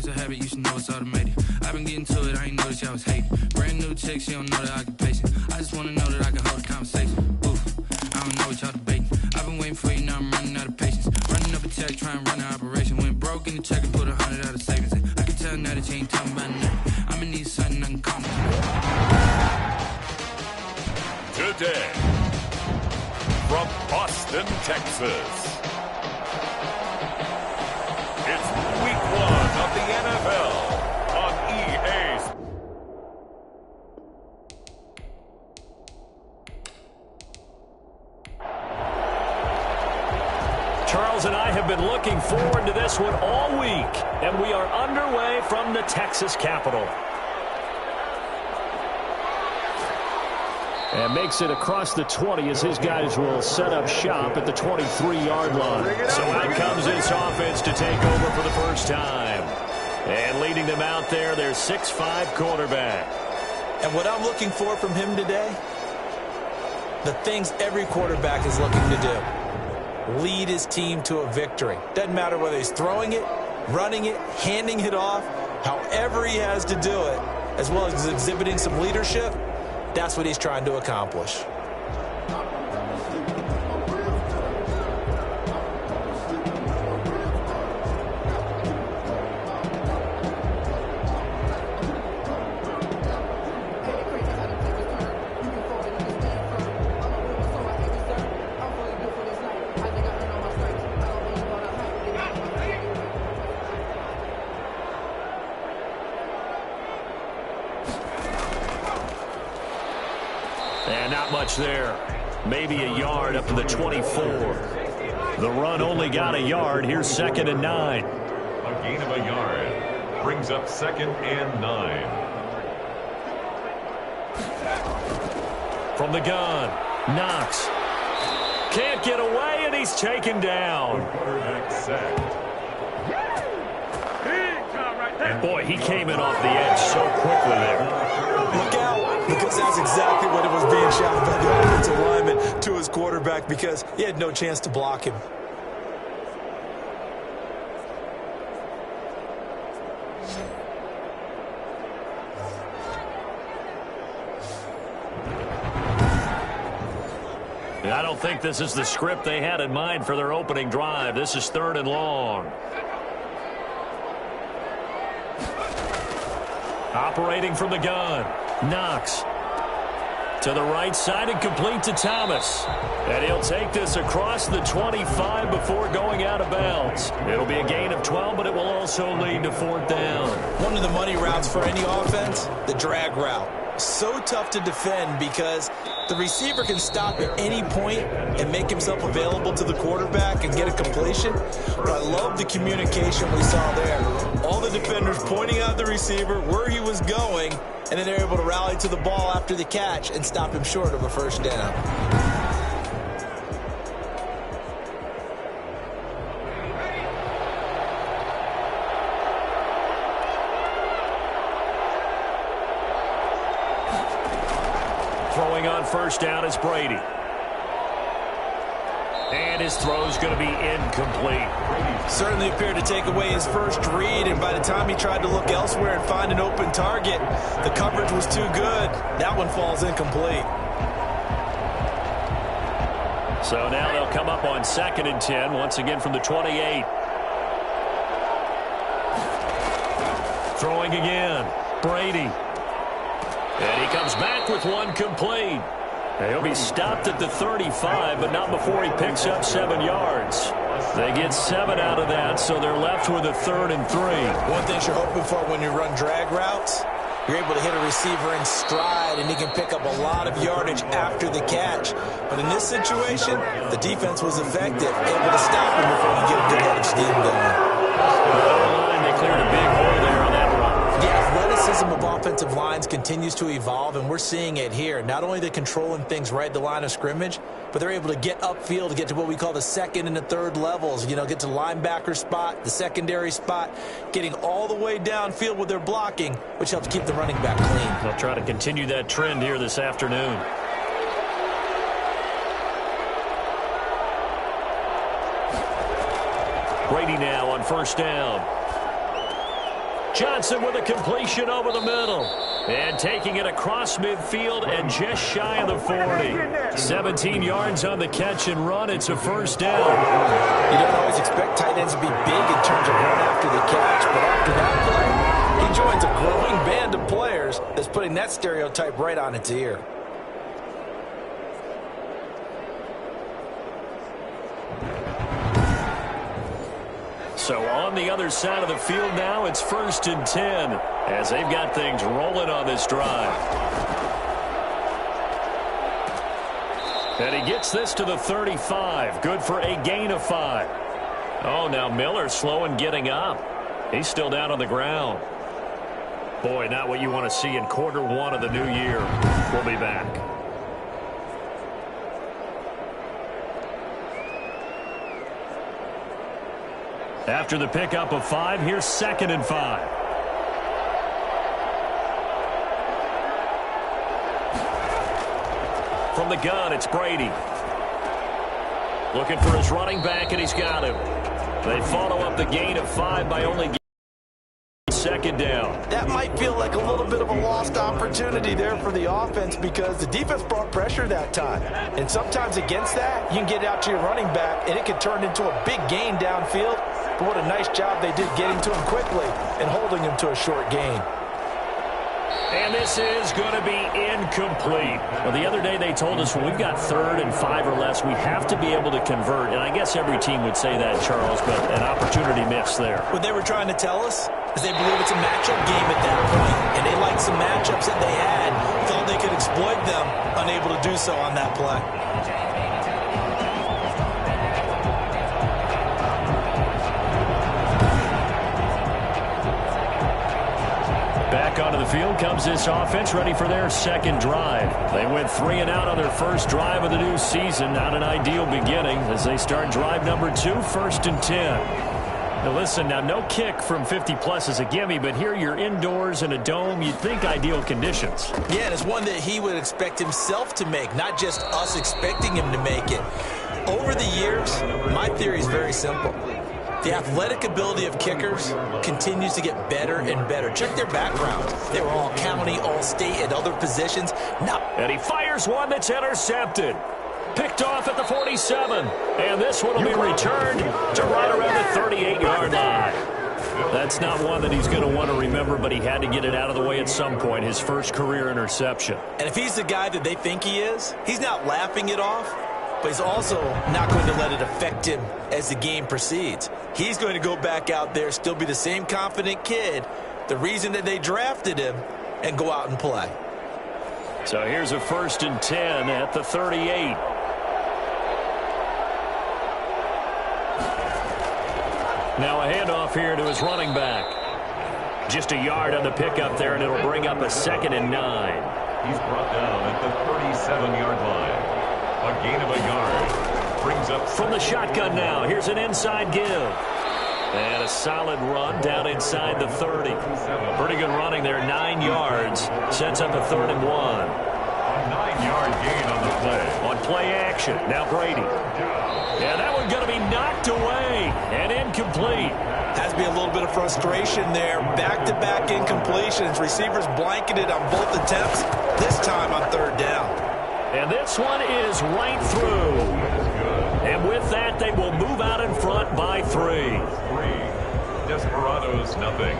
it's a habit, you should know it's automated. I've been getting to it, I ain't noticed y'all was hating. Brand new chick, she don't know the occupation. I just wanna know that I can hold a conversation. Oof, I don't know what y'all debating. I've been waiting for you, now I'm running out of patience. Running up a check, trying to run an operation. Went broke in the check and put 100 out of savings. I can tell now that you ain't talking about nothing. I'ma need something I can call me. Today, from Austin, Texas, it's Week 1 of the NFL on EA Sports. Charles and I have been looking forward to this one all week, and we are underway from the Texas Capitol. And makes it across the 20 as his guys will set up shop at the 23-yard line. So out comes this offense to take over for the first time. And leading them out there, their 6'5" quarterback. And what I'm looking for from him today, the things every quarterback is looking to do. Lead his team to a victory. Doesn't matter whether he's throwing it, running it, handing it off, however he has to do it, as well as exhibiting some leadership. That's what he's trying to accomplish. And not much there. Maybe a yard up to the 24. The run only got a yard. Here's 2nd and 9. A gain of a yard brings up 2nd and 9. From the gun, Knox. Can't get away, and he's taken down. Quarterback sacked. And boy, he came in off the edge so quickly there. Look out, because that's exactly what it was being shouted by the offensive lineman to his quarterback, because he had no chance to block him. I don't think this is the script they had in mind for their opening drive. This is 3rd and long. Operating from the gun, Knox. To the right side and complete to Thomas. And he'll take this across the 25 before going out of bounds. It'll be a gain of 12, but it will also lead to 4th down. One of the money routes for any offense, the drag route. So tough to defend because the receiver can stop at any point and make himself available to the quarterback and get a completion. But I love the communication we saw there. All the defenders pointing out the receiver, where he was going, and then they're able to rally to the ball after the catch and stop him short of a 1st down. Throwing on 1st down is Brady. And his throw's going to be incomplete. Certainly appeared to take away his first read, and by the time he tried to look elsewhere and find an open target, the coverage was too good. That one falls incomplete. So now they'll come up on 2nd and 10, once again from the 28. Throwing again, Brady. And he comes back with one complete. He'll be stopped at the 35, but not before he picks up 7 yards. They get 7 out of that, so they're left with a 3rd and 3. One thing you're hoping for when you run drag routes, you're able to hit a receiver in stride, and he can pick up a lot of yardage after the catch. But in this situation, the defense was effective, able to stop him before he get a good head of steam going. They cleared a big hole there on that run. The athleticism of offensive lines continues to evolve, and we're seeing it here. Not only are they controlling things right at the line of scrimmage, but they're able to get upfield to get to what we call the 2nd and the 3rd levels. You know, get to the linebacker spot, the secondary spot, getting all the way downfield with their blocking, which helps keep the running back clean. They'll try to continue that trend here this afternoon. Brady now on 1st down. Johnson with a completion over the middle. And taking it across midfield and just shy of the 40. 17 yards on the catch and run. It's a first down. You don't always expect tight ends to be big in terms of run after the catch, but after that play, he joins a growing band of players that's putting that stereotype right on its ear. So on the other side of the field now, it's 1st and 10 as they've got things rolling on this drive. And he gets this to the 35. Good for a gain of 5. Oh, now Miller slow in getting up. He's still down on the ground. Boy, not what you want to see in quarter 1 of the new year. We'll be back. After the pickup of 5, here's 2nd and 5. From the gun, it's Brady. Looking for his running back, and he's got him. They follow up the gain of 5 by only getting 2nd down. That might feel like a little bit of a lost opportunity there for the offense because the defense brought pressure that time. And sometimes against that, you can get out to your running back, and it can turn into a big gain downfield. But what a nice job they did getting to him quickly and holding him to a short gain. And this is going to be incomplete. Well, the other day they told us when we've got 3rd and 5 or less, we have to be able to convert. And I guess every team would say that, Charles, but an opportunity missed there. What they were trying to tell us is they believe it's a matchup game at that point. And they liked some matchups that they had, thought they could exploit them, unable to do so on that play. Back onto the field comes this offense, ready for their 2nd drive. They went 3 and out on their 1st drive of the new season. Not an ideal beginning as they start drive number 2, 1st and 10. Now listen, now no kick from 50-plus is a gimme, but here you're indoors in a dome. You'd think ideal conditions. Yeah, and it's one that he would expect himself to make, not just us expecting him to make it. Over the years, my theory is very simple. The athletic ability of kickers continues to get better and better. Check their backgrounds. They were all county, all state, at other positions. Now, and he fires one that's intercepted. Picked off at the 47. And this one will be returned to right around the 38-yard line. That's not one that he's going to want to remember, but he had to get it out of the way at some point. His first career interception. And if he's the guy that they think he is, he's not laughing it off. But he's also not going to let it affect him as the game proceeds. He's going to go back out there, still be the same confident kid, the reason that they drafted him, and go out and play. So here's a 1st and 10 at the 38. Now a handoff here to his running back. Just a yard on the pickup there, and it'll bring up a 2nd and 9. He's brought down at the 37-yard line. A gain of a yard. Brings up from the shotgun now. Here's an inside give. And a solid run down inside the 30. Pretty good running there. 9 yards. Sets up a 3rd and 1. A 9-yard gain on the play. On play action. Now Brady. Yeah, that one going to be knocked away and incomplete. Has to be a little bit of frustration there. Back-to-back incompletions. Receivers blanketed on both attempts. This time on 3rd down. And this one is right through. And with that, they will move out in front by 3. Desperados, nothing.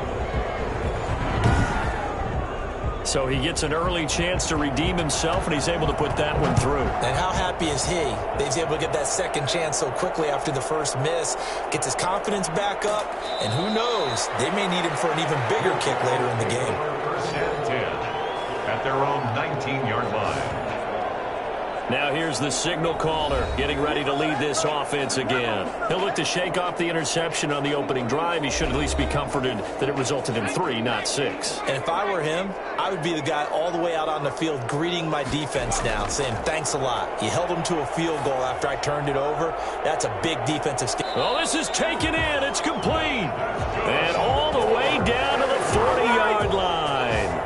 So he gets an early chance to redeem himself, and he's able to put that one through. And how happy is he that he's able to get that 2nd chance so quickly after the first miss, gets his confidence back up, and who knows, they may need him for an even bigger kick later in the game. 1st and 10 at their own 19-yard line. Now here's the signal caller getting ready to lead this offense again. He'll look to shake off the interception on the opening drive. He should at least be comforted that it resulted in 3, not 6. And if I were him, I would be the guy all the way out on the field greeting my defense now, saying thanks a lot. You held them to a field goal after I turned it over. That's a big defensive step. Well, this is taken in. It's complete. And all the way down to the 40-yard line.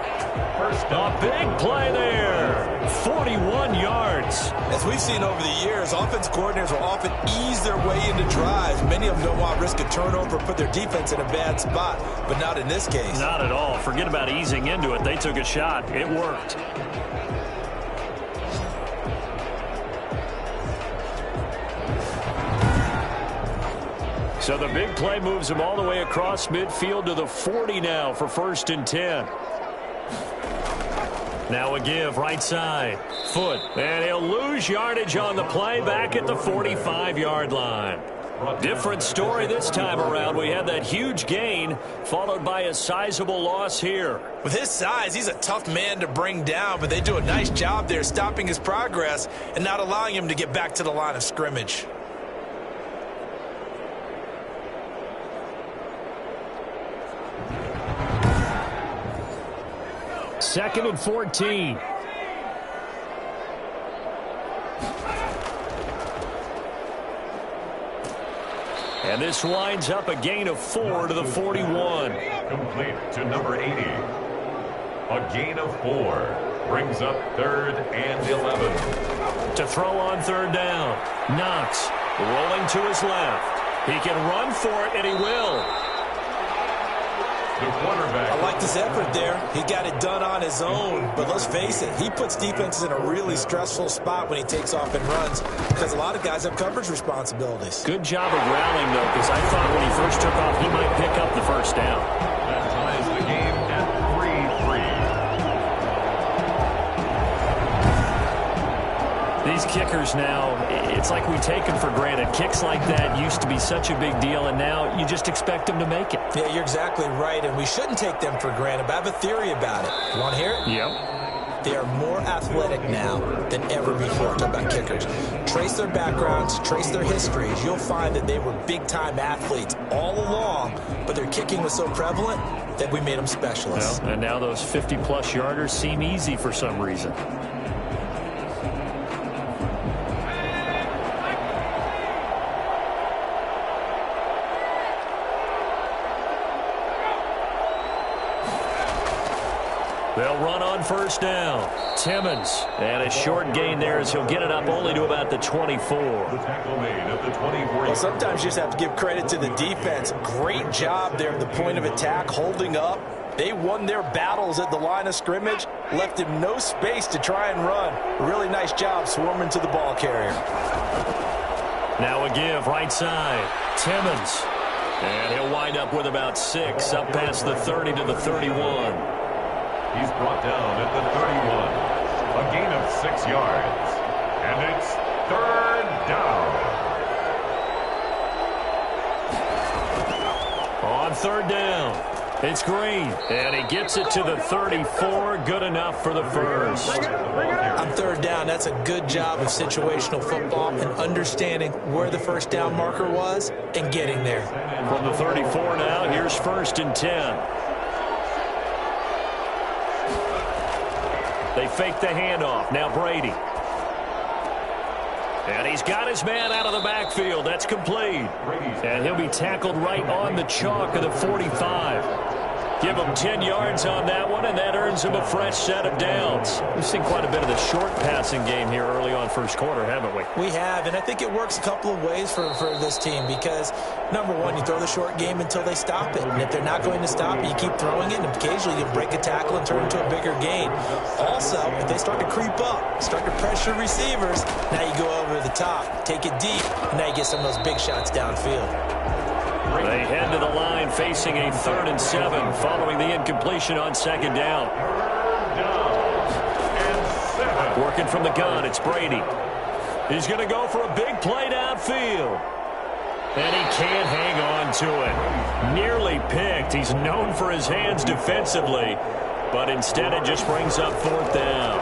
A big play there. 41 yards. As we've seen over the years, offense coordinators will often ease their way into drives. Many of them don't want to risk a turnover or put their defense in a bad spot, but not in this case. Not at all. Forget about easing into it. They took a shot. It worked. So the big play moves him all the way across midfield to the 40 now for 1st and 10. Now a give, right side, foot, and he'll lose yardage on the play back at the 45-yard line. Different story this time around. We had that huge gain followed by a sizable loss here. With his size, he's a tough man to bring down, but they do a nice job there stopping his progress and not allowing him to get back to the line of scrimmage. 2nd and 14. And this winds up a gain of 4 to the 41. Complete to number 80. A gain of 4 brings up 3rd and 11. To throw on 3rd down. Knox rolling to his left. He can run for it, and he will. The quarterback. I like this effort there. He got it done on his own, but let's face it, he puts defenses in a really stressful spot when he takes off and runs because a lot of guys have coverage responsibilities. Good job of rallying, though, because I thought when he first took off, he might pick up the 1st down. That ties the game at 3-3. These kickers now, it's like we take them for granted. Kicks like that used to be such a big deal, and now you just expect them to make it. Yeah, you're exactly right, and we shouldn't take them for granted, but I have a theory about it. You want to hear it? Yep. They are more athletic now than ever before. Talk about kickers. Trace their backgrounds, trace their histories. You'll find that they were big-time athletes all along, but their kicking was so prevalent that we made them specialists. Well, and now those 50-plus yarders seem easy for some reason. They'll run on 1st down. Timmons. And a short gain there as he'll get it up only to about the 24. The tackle made at the 24. Well, sometimes you just have to give credit to the defense. Great job there at the point of attack, holding up. They won their battles at the line of scrimmage, left him no space to try and run. A really nice job swarming to the ball carrier. Now a give, right side. Timmons. And he'll wind up with about 6, up past the 30 to the 31. He's brought down at the 31. A gain of 6 yards. And it's 3rd down. On 3rd down, it's Green. And he gets it to the 34. Good enough for the 1st. On 3rd down, that's a good job of situational football and understanding where the 1st down marker was and getting there. From the 34 now, here's 1st and 10. They fake the handoff. Now Brady. And he's got his man out of the backfield. That's complete. And he'll be tackled right on the chalk of the 45. Give him 10 yards on that one, and that earns him a fresh set of downs. We've seen quite a bit of the short passing game here early on 1st quarter, haven't we? We have, and I think it works a couple of ways for this team because, number one, you throw the short game until they stop it. And if they're not going to stop it, you keep throwing it, and occasionally you break a tackle and turn it into a bigger gain. Also, if they start to creep up, start to pressure receivers, now you go over the top, take it deep, and now you get some of those big shots downfield. They head to the line facing a 3rd and 7 following the incompletion on 2nd down. Working from the gun, it's Brady. He's going to go for a big play downfield. And he can't hang on to it. Nearly picked. He's known for his hands defensively, but instead it just brings up 4th down.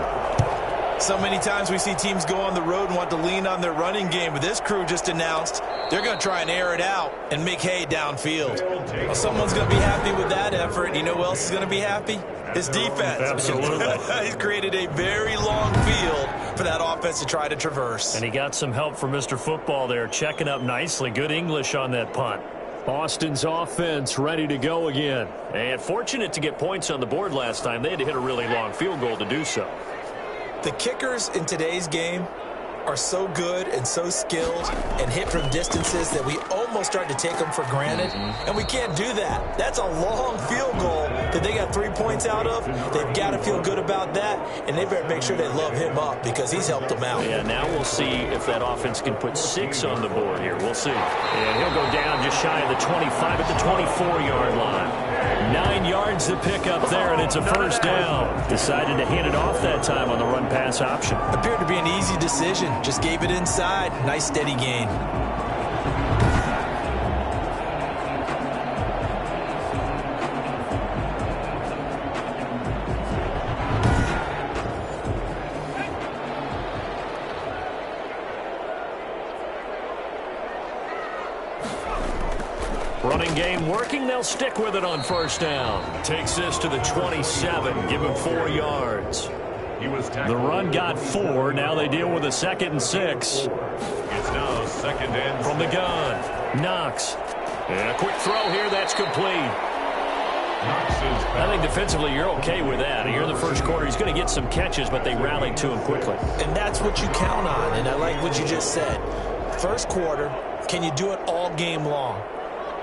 So many times we see teams go on the road and want to lean on their running game, but this crew just announced they're going to try and air it out and make hay downfield. Well, someone's going to be happy with that effort. You know who else is going to be happy? His defense. Absolutely. He's created a very long field for that offense to try to traverse. And he got some help from Mr. Football there, checking up nicely. Good English on that punt. Austin's offense ready to go again. And fortunate to get points on the board last time. They had to hit a really long field goal to do so. The kickers in today's game are so good and so skilled and hit from distances that we almost start to take them for granted, and we can't do that. That's a long field goal that they got 3 points out of. They've got to feel good about that, and they better make sure they love him up because he's helped them out. Yeah, now we'll see if that offense can put 6 on the board here. We'll see. And he'll go down just shy of the 25 at the 24-yard line. 9 yards to pick up there, and it's a first down. Decided to hand it off that time on the run-pass option. Appeared to be an easy decision. Just gave it inside. Nice steady gain. Running game working. They'll stick with it on first down. Takes this to the 27. Give him 4 yards. The run got 4. Now they deal with a 2nd and 6. It's now 2nd and from the gun. Knox. And a quick throw here. That's complete. I think defensively you're okay with that. Here in the first quarter, he's going to get some catches, but they rallied to him quickly. And that's what you count on, and I like what you just said. First quarter, can you do it all game long?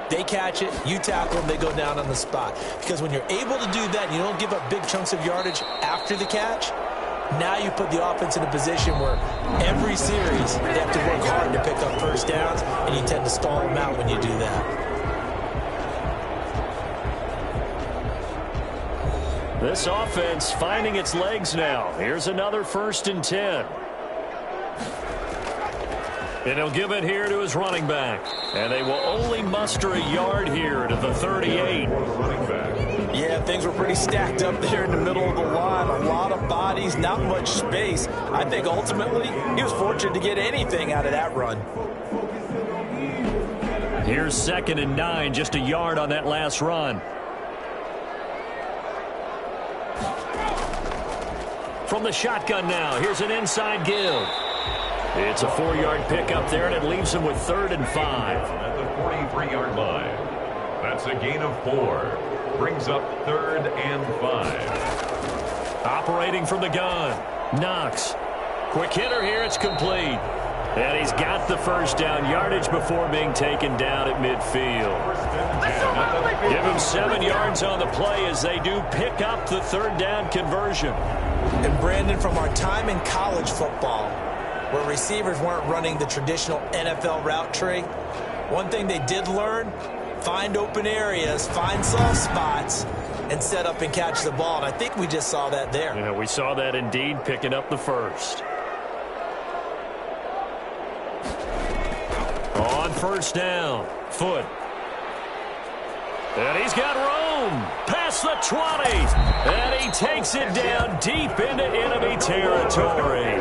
They catch it, you tackle them, they go down on the spot. Because when you're able to do that and you don't give up big chunks of yardage after the catch, now you put the offense in a position where every series they have to work hard to pick up first downs, and you tend to stall them out when you do that. This offense finding its legs now. Here's another 1st and 10. And he'll give it here to his running back. And they will only muster a yard here to the 38. Yeah, things were pretty stacked up there in the middle of the line. A lot of bodies, not much space. I think ultimately he was fortunate to get anything out of that run. Here's 2nd and 9, just a yard on that last run. From the shotgun now, here's an inside give. It's a 4-yard pickup there, and it leaves him with 3rd and 5. At the 43-yard line. That's a gain of 4. Brings up 3rd and 5. Operating from the gun. Knox. Quick hitter here. It's complete. And he's got the first down. Yardage before being taken down at midfield. Give him 7 yards on the play as they do pick up the 3rd down conversion. And Brandon, from our time in college football, where receivers weren't running the traditional NFL route tree, one thing they did learn, find open areas, find soft spots, and set up and catch the ball. And I think we just saw that there. Yeah, we saw that indeed, picking up the first. On first down, Foot. And he's got room past the 20. And he takes it down deep into enemy territory.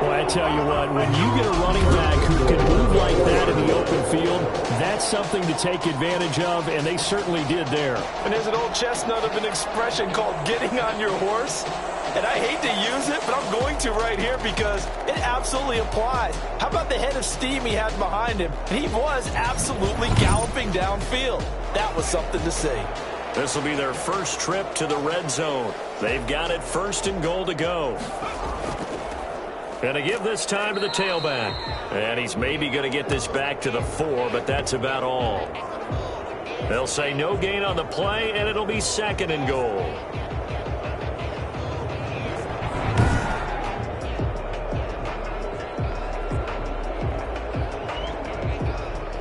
Well, I tell you what, when you get a running back who can move like that in the open field, that's something to take advantage of, and they certainly did there. And there's an old chestnut of an expression called getting on your horse. And I hate to use it, but I'm going to right here because it absolutely applies. How about the head of steam he had behind him? He was absolutely galloping downfield. That was something to see. This will be their first trip to the red zone. They've got it 1st and goal to go. And to give this time to the tailback. And he's maybe going to get this back to the 4, but that's about all. They'll say no gain on the play, and it'll be 2nd and goal.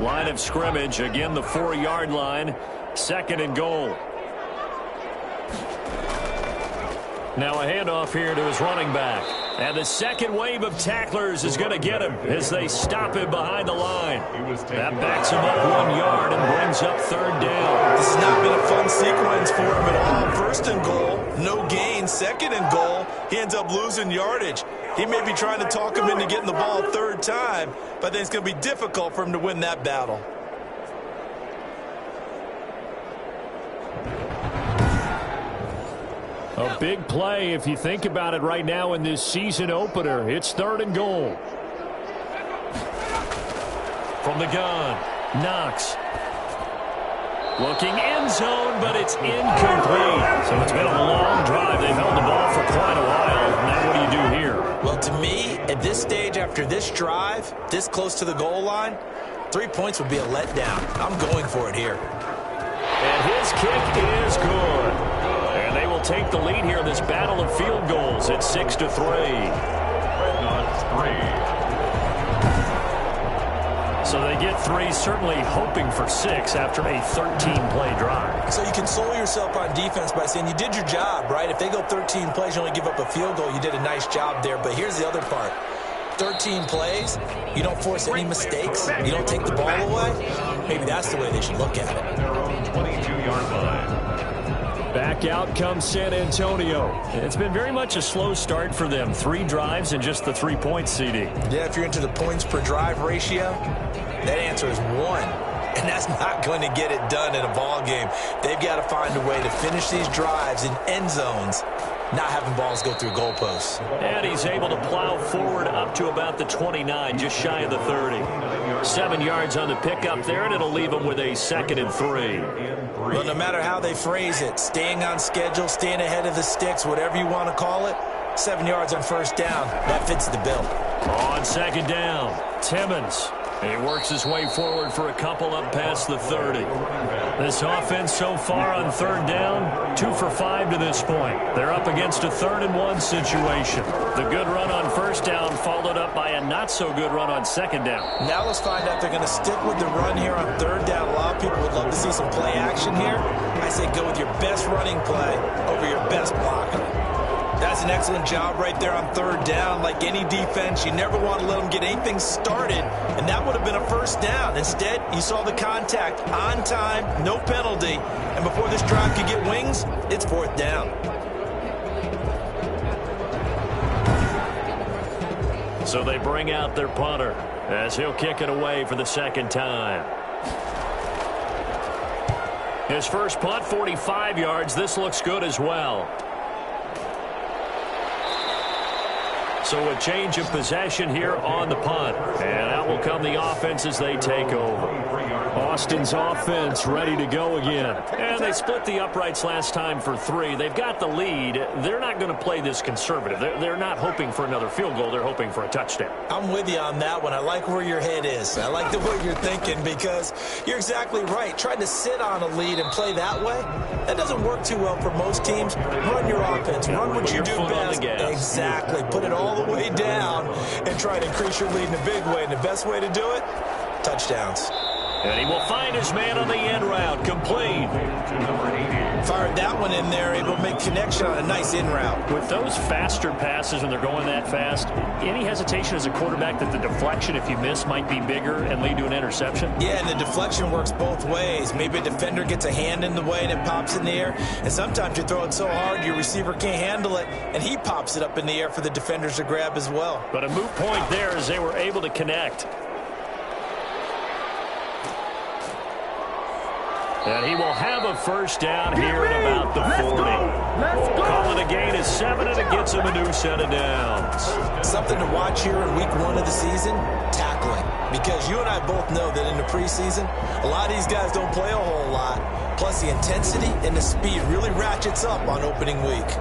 Line of scrimmage, again the 4-yard line, 2nd and goal. Now a handoff here to his running back. And the second wave of tacklers is going to get him as they stop him behind the line. That backs him up 1 yard and brings up 3rd down. This has not been a fun sequence for him at all. 1st and goal, no gain. 2nd and goal, he ends up losing yardage. He may be trying to talk him into getting the ball 3rd time, but I think it's going to be difficult for him to win that battle. A big play if you think about it right now in this season opener. It's 3rd and goal. From the gun, Knox. Looking end zone, but it's incomplete. So it's been a long drive. They've held the ball for quite a while. Now what do you do here? Well, to me, at this stage, after this drive, this close to the goal line, 3 points would be a letdown. I'm going for it here. And his kick is good. And they will take the lead here in this battle of field goals at 6-3. Red Knots 3. So they get 3, certainly hoping for 6 after a 13-play drive. So you console yourself on defense by saying you did your job, right? If they go 13 plays, you only give up a field goal, you did a nice job there. But here's the other part. 13 plays, you don't force any mistakes, you don't take the ball away. Maybe that's the way they should look at it. 22-yard line. Back out comes San Antonio. It's been very much a slow start for them. 3 drives and just the 3 points, CD. Yeah, if you're into the points per drive ratio, that answer is 1. And that's not going to get it done in a ball game. They've got to find a way to finish these drives in end zones, not having balls go through goalposts. And he's able to plow forward up to about the 29, just shy of the 30. 7 yards on the pickup there, and it'll leave him with a 2nd and 3. Well, no matter how they phrase it, staying on schedule, staying ahead of the sticks, whatever you want to call it, 7 yards on first down, that fits the bill. On 2nd down, Timmons. He works his way forward for a couple up past the 30. This offense so far on 3rd down, 2 for 5 to this point. They're up against a 3rd and 1 situation. The good run on 1st down followed up by a not-so-good run on 2nd down. Now let's find out they're going to stick with the run here on 3rd down. A lot of people would love to see some play action here. I say go with your best running play over your best blocker. That's an excellent job right there on 3rd down. Like any defense, you never want to let them get anything started, and that would have been a 1st down. Instead, you saw the contact on time, no penalty, and before this drive could get wings, it's 4th down. So they bring out their punter as he'll kick it away for the 2nd time. His first punt, 45 yards. This looks good as well. So a change of possession here on the punt. And out will come the offense as they take over. Austin's offense ready to go again. And they split the uprights last time for 3. They've got the lead. They're not going to play this conservative. They're not hoping for another field goal. They're hoping for a touchdown. I'm with you on that one. I like where your head is. I like the way you're thinking because you're exactly right. Trying to sit on a lead and play that way, that doesn't work too well for most teams. Run your offense. Run what you do best. Exactly. Put it all the way down and try to increase your lead in a big way. And the best way to do it, touchdowns. And he will find his man on the end route. Complete. Fired that one in there, able to make connection on a nice in route. With those faster passes when they're going that fast, any hesitation as a quarterback that the deflection, if you miss, might be bigger and lead to an interception? Yeah, and the deflection works both ways. Maybe a defender gets a hand in the way and it pops in the air. And sometimes you throw it so hard your receiver can't handle it, and he pops it up in the air for the defenders to grab as well. But a moot point there as they were able to connect. And he will have a 1st down here at about the 40. Call it a gain of 7, and it gets him a new set of downs. Something to watch here in week 1 of the season, tackling. Because you and I both know that in the preseason, a lot of these guys don't play a whole lot. Plus the intensity and the speed really ratchets up on opening week.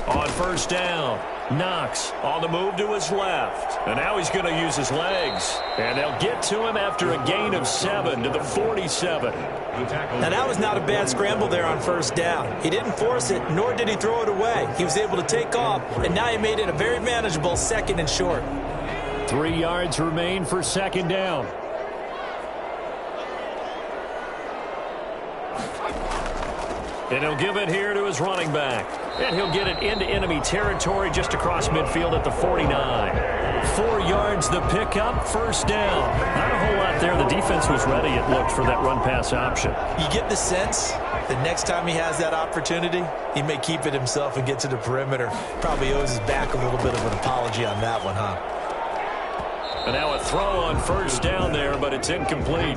On 1st down, Knox on the move to his left. And now he's going to use his legs. And they'll get to him after a gain of 7 to the 47. Now that was not a bad scramble there on 1st down. He didn't force it, nor did he throw it away. He was able to take off, and now he made it a very manageable 2nd and short. 3 yards remain for 2nd down. And he'll give it here to his running back. And he'll get it into enemy territory just across midfield at the 49. 4 yards the pickup, 1st down. Not a whole lot there. The defense was ready, it looked, for that run-pass option. You get the sense that next time he has that opportunity, he may keep it himself and get to the perimeter. Probably owes his back a little bit of an apology on that one, huh? And now a throw on first down there, but it's incomplete.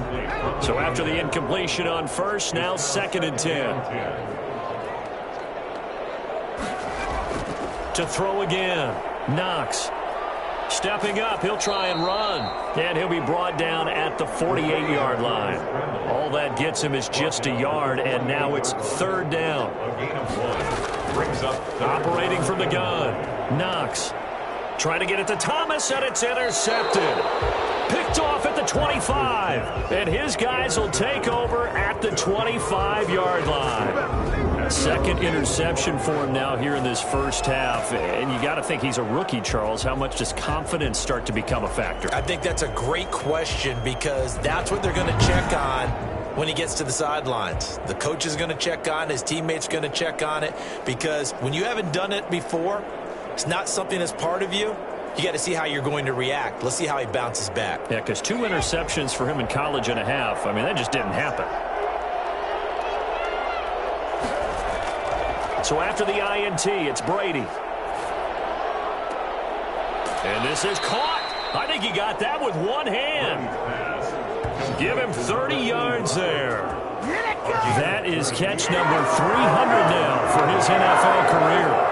So after the incompletion on first, now 2nd and 10. To throw again, Knox. Stepping up, he'll try and run. And he'll be brought down at the 48-yard line. All that gets him is just a yard, and now it's 3rd down. A gain of 1. Brings up operating from the gun. Knox trying to get it to Thomas, and it's intercepted. Picked off at the 25. And his guys will take over at the 25-yard line. Second interception for him now here in this first half. And you got to think he's a rookie, Charles. How much does confidence start to become a factor? I think that's a great question because that's what they're going to check on when he gets to the sidelines. The coach is going to check on it. His teammates going to check on it because when you haven't done it before, it's not something that's part of you. You got to see how you're going to react. Let's see how he bounces back. Yeah, because 2 interceptions for him in college and a half. I mean, that just didn't happen. So after the INT, it's Brady. And this is caught. I think he got that with one hand. Give him 30 yards there. That is catch number 300 now for his NFL career.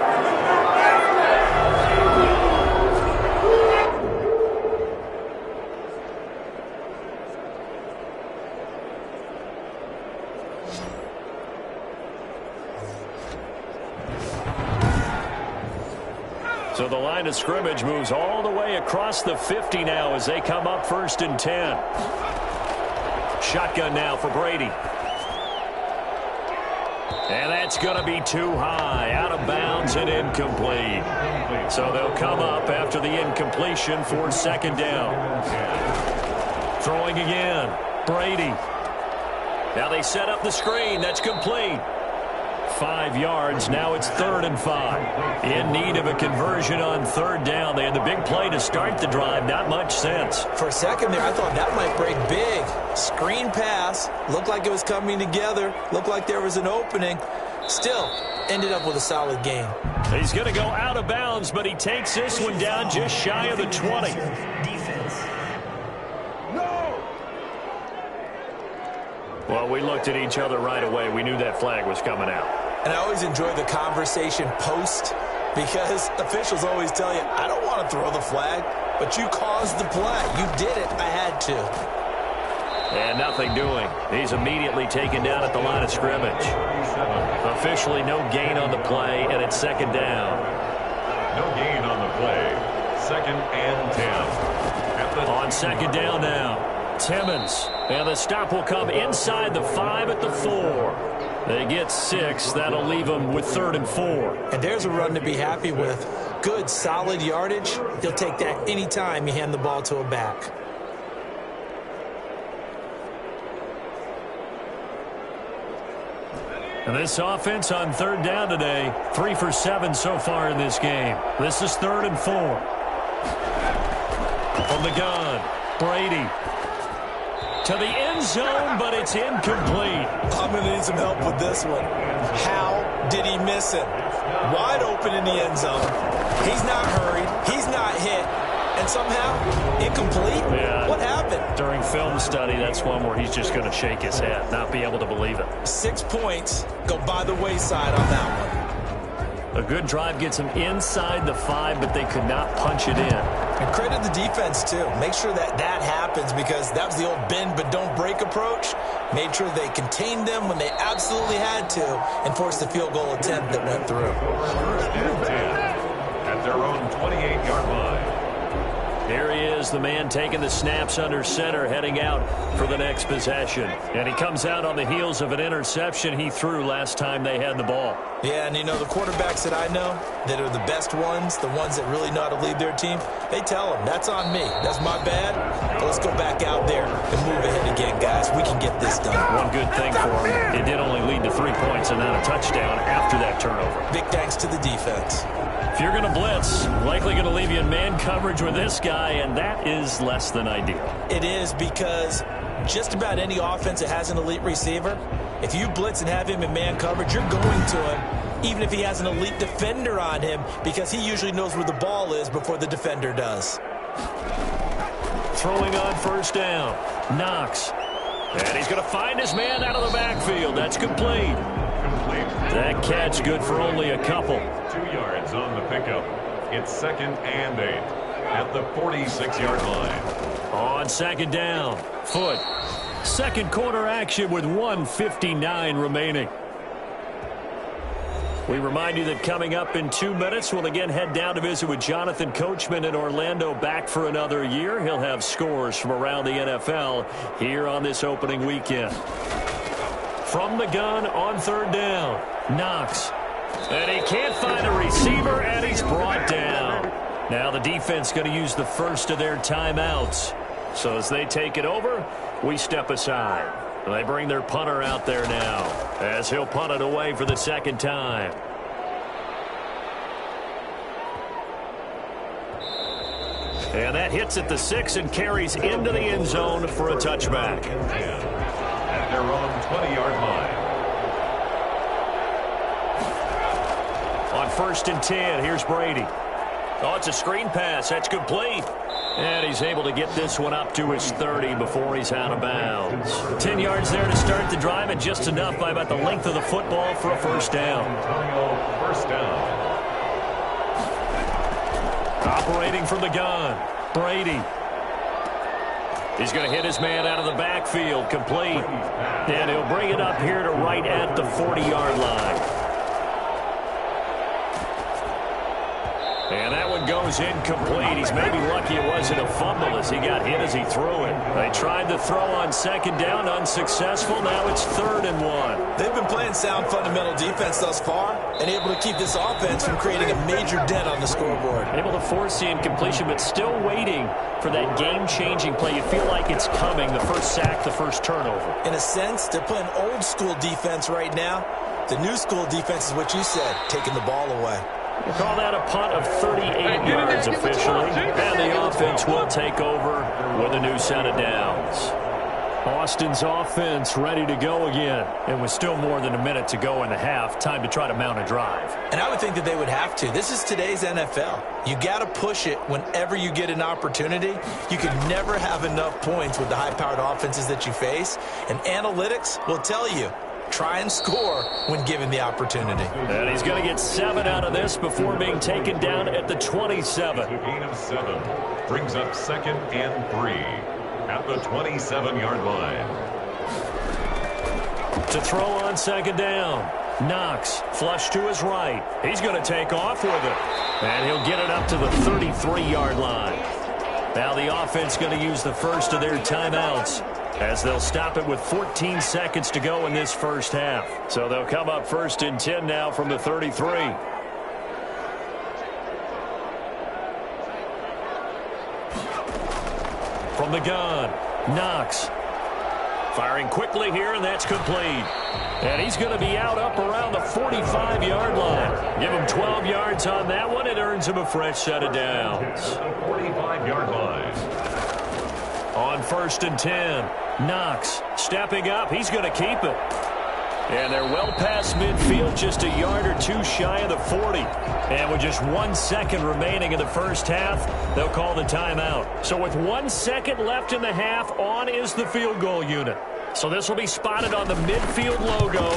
So the line of scrimmage moves all the way across the 50 now as they come up 1st and 10. Shotgun now for Brady. And that's going to be too high, out of bounds and incomplete. So they'll come up after the incompletion for 2nd down. Throwing again, Brady. Now they set up the screen, that's complete. 5 yards. Now it's 3rd and 5. In need of a conversion on 3rd down. They had the big play to start the drive. Not much sense. For a second there, I thought that might break big. Screen pass. Looked like it was coming together. Looked like there was an opening. Still, ended up with a solid gain. He's going to go out of bounds, but he takes this one down just shy of the 20. Well, we looked at each other right away. We knew that flag was coming out. And I always enjoy the conversation post because officials always tell you, I don't want to throw the flag, but you caused the play. You did it. I had to. And nothing doing. He's immediately taken down at the line of scrimmage. Officially no gain on the play, and it's 2nd down. no gain on the play. 2nd and 10. On 2nd down now, Timmons. And the stop will come inside the 5 at the 4. They get 6. That'll leave them with 3rd and 4. And there's a run to be happy with. Good, solid yardage. He'll take that anytime you hand the ball to a back. And this offense on 3rd down today, 3 for 7 so far in this game. This is 3rd and 4. From the gun, Brady. To the end zone, but it's incomplete. I'm going to need some help with this one. How did he miss it? Wide open in the end zone. He's not hurried. He's not hit. And somehow, incomplete? Yeah. What happened? During film study, that's one where he's just going to shake his head, not be able to believe it. 6 points go by the wayside on that one. A good drive gets him inside the 5, but they could not punch it in. And credit the defense, too. Make sure that that happens because that was the old bend but don't break approach. Made sure they contained them when they absolutely had to and forced the field goal attempt that went through. 1st and 10 at their own 28-yard line. Here he is, the man taking the snaps under center, heading out for the next possession. And he comes out on the heels of an interception he threw last time they had the ball. Yeah, and you know, the quarterbacks that I know that are the best ones, the ones that really know how to lead their team, they tell them, that's on me. That's my bad. But let's go back out there and move ahead again, guys. We can get this done. One good thing for him, it did only lead to 3 points and not a touchdown after that turnover. Big thanks to the defense. If you're going to blitz, likely going to leave you in man coverage with this guy, and that is less than ideal. It is because just about any offense that has an elite receiver, if you blitz and have him in man coverage, you're going to him, even if he has an elite defender on him, because he usually knows where the ball is before the defender does. throwing on first down. Knox. And he's going to find his man out of the backfield. That's complete. That catch good for only a couple. 2 yards on the pickup. It's 2nd and 8 at the 46-yard line. On second down, Foot. Second quarter action with 1:59 remaining. We remind you that coming up in 2 minutes, we'll again head down to visit with Jonathan Coachman in Orlando, back for another year. He'll have scores from around the NFL here on this opening weekend. From the gun on third down, Knox. And he can't find a receiver, and he's brought down. Now the defense going to use the first of their timeouts. So as they take it over, we step aside. They bring their punter out there now, as he'll punt it away for the second time. And that hits at the 6 and carries into the end zone for a touchback. At their own 20-yard line. On 1st and 10, here's Brady. Oh, it's a screen pass. That's complete. And he's able to get this one up to his 30 before he's out of bounds. 10 yards there to start the drive, and just enough by about the length of the football for a first down. First down. Operating from the gun, Brady. He's going to hit his man out of the backfield, complete. And he'll bring it up here to right at the 40-yard line. And that one goes incomplete. He's maybe lucky it wasn't a fumble as he got hit as he threw it. They tried to throw on second down, unsuccessful. Now it's 3rd and 1. They've been playing sound fundamental defense thus far and able to keep this offense from creating a major dent on the scoreboard. Able to force the incompletion, but still waiting for that game-changing play. You feel like it's coming, the first sack, the first turnover. In a sense, they're playing old-school defense right now. The new school defense is what you said, taking the ball away. We'll call that a punt of 38 yards officially. And the offense will take over with a new set of downs. Austin's offense ready to go again. And with still more than a minute to go in the half, time to try to mount a drive. And I would think that they would have to. This is today's NFL. You got to push it whenever you get an opportunity. You can never have enough points with the high-powered offenses that you face. And analytics will tell you, try and score when given the opportunity. And he's going to get 7 out of this before being taken down at the 27. A gain of 7 brings up 2nd and 3 at the 27-yard line. To throw on second down, Knox flush to his right. He's going to take off with it. And he'll get it up to the 33-yard line. Now the offense going to use the first of their timeouts, as they'll stop it with 14 seconds to go in this first half. So they'll come up 1st and 10 now from the 33. From the gun, Knox. Firing quickly here, and that's complete. And he's going to be out up around the 45-yard line. Give him 12 yards on that one. It earns him a fresh set of downs. 45-yard line. On 1st and 10, Knox stepping up. He's going to keep it. And they're well past midfield, just a yard or two shy of the 40. And with just 1 second remaining in the first half, they'll call the timeout. So with 1 second left in the half, on is the field goal unit. So this will be spotted on the midfield logo.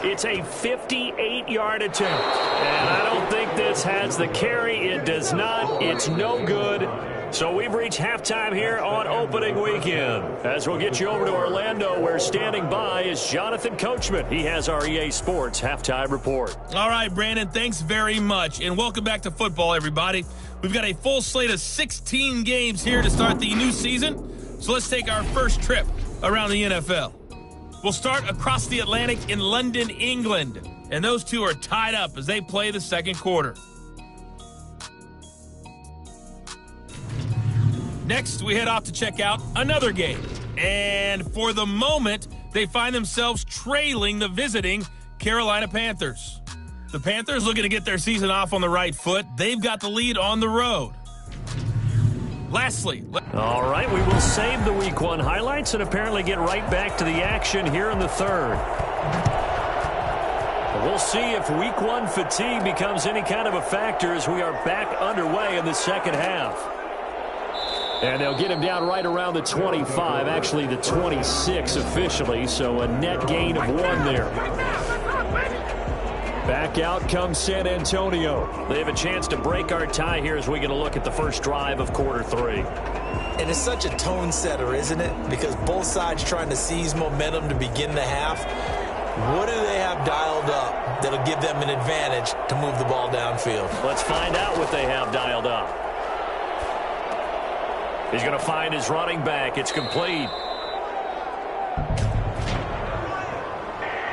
It's a 58-yard attempt. And I don't think this has the carry. It does not. It's no good. So we've reached halftime here on opening weekend. As we'll get you over to Orlando, where standing by is Jonathan Coachman. He has our EA Sports halftime report. All right, Brandon, thanks very much. And welcome back to football, everybody. We've got a full slate of 16 games here to start the new season. So let's take our first trip around the NFL. We'll start across the Atlantic in London, England. And those two are tied up as they play the second quarter. Next, we head off to check out another game. And for the moment, they find themselves trailing the visiting Carolina Panthers. The Panthers looking to get their season off on the right foot. They've got the lead on the road. Lastly, all right, we will save the Week 1 highlights and apparently get right back to the action here in the third. We'll see if Week 1 fatigue becomes any kind of a factor as we are back underway in the second half. And they'll get him down right around the 25, actually the 26 officially, so a net gain of 1 there. Back out comes San Antonio. They have a chance to break our tie here as we get a look at the first drive of quarter 3. And it's such a tone setter, isn't it? Because both sides trying to seize momentum to begin the half. What do they have dialed up that'll give them an advantage to move the ball downfield? Let's find out what they have dialed up. He's going to find his running back. It's complete.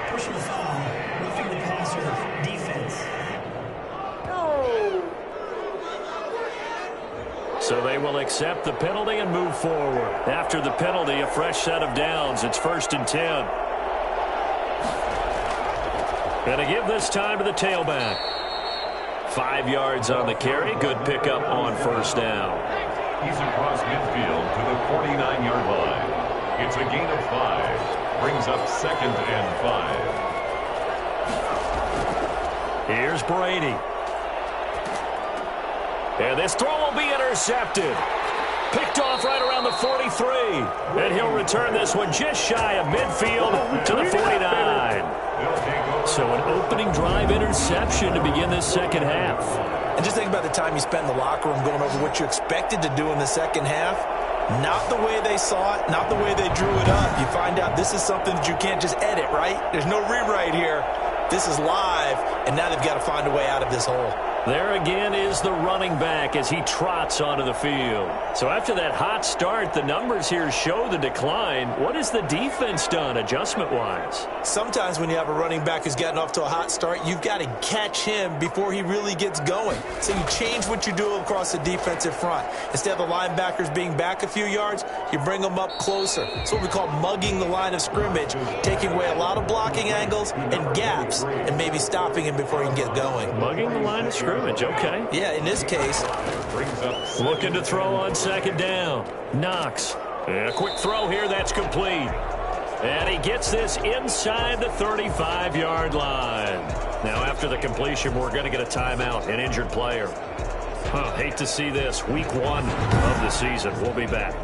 Personal foul, roughing the passer, defense. So they will accept the penalty and move forward. After the penalty, a fresh set of downs. It's 1st and 10. Going to give this time to the tailback. 5 yards on the carry. Good pickup on 1st down. He's across midfield to the 49-yard line. It's a gain of 5. Brings up 2nd and 5. Here's Brady. And this throw will be intercepted. Picked off right around the 43. And he'll return this one just shy of midfield to the 49. So an opening drive interception to begin this second half. And just think about the time you spent in the locker room going over what you expected to do in the second half. Not the way they saw it, not the way they drew it up. You find out this is something that you can't just edit, right? There's no rewrite here. This is live, and now they've got to find a way out of this hole. There again is the running back as he trots onto the field. So after that hot start, the numbers here show the decline. What has the defense done adjustment-wise? Sometimes when you have a running back who's gotten off to a hot start, you've got to catch him before he really gets going. So you change what you do across the defensive front. Instead of the linebackers being back a few yards, you bring them up closer. It's what we call mugging the line of scrimmage, taking away a lot of blocking angles and gaps and maybe stopping him before he can get going. Mugging the line of scrimmage. Okay. Yeah, in this case. Looking to throw on 2nd down. Knox. A quick throw here. That's complete. And he gets this inside the 35-yard line. Now, after the completion, we're going to get a timeout, an injured player. Hate to see this. Week 1 of the season. We'll be back.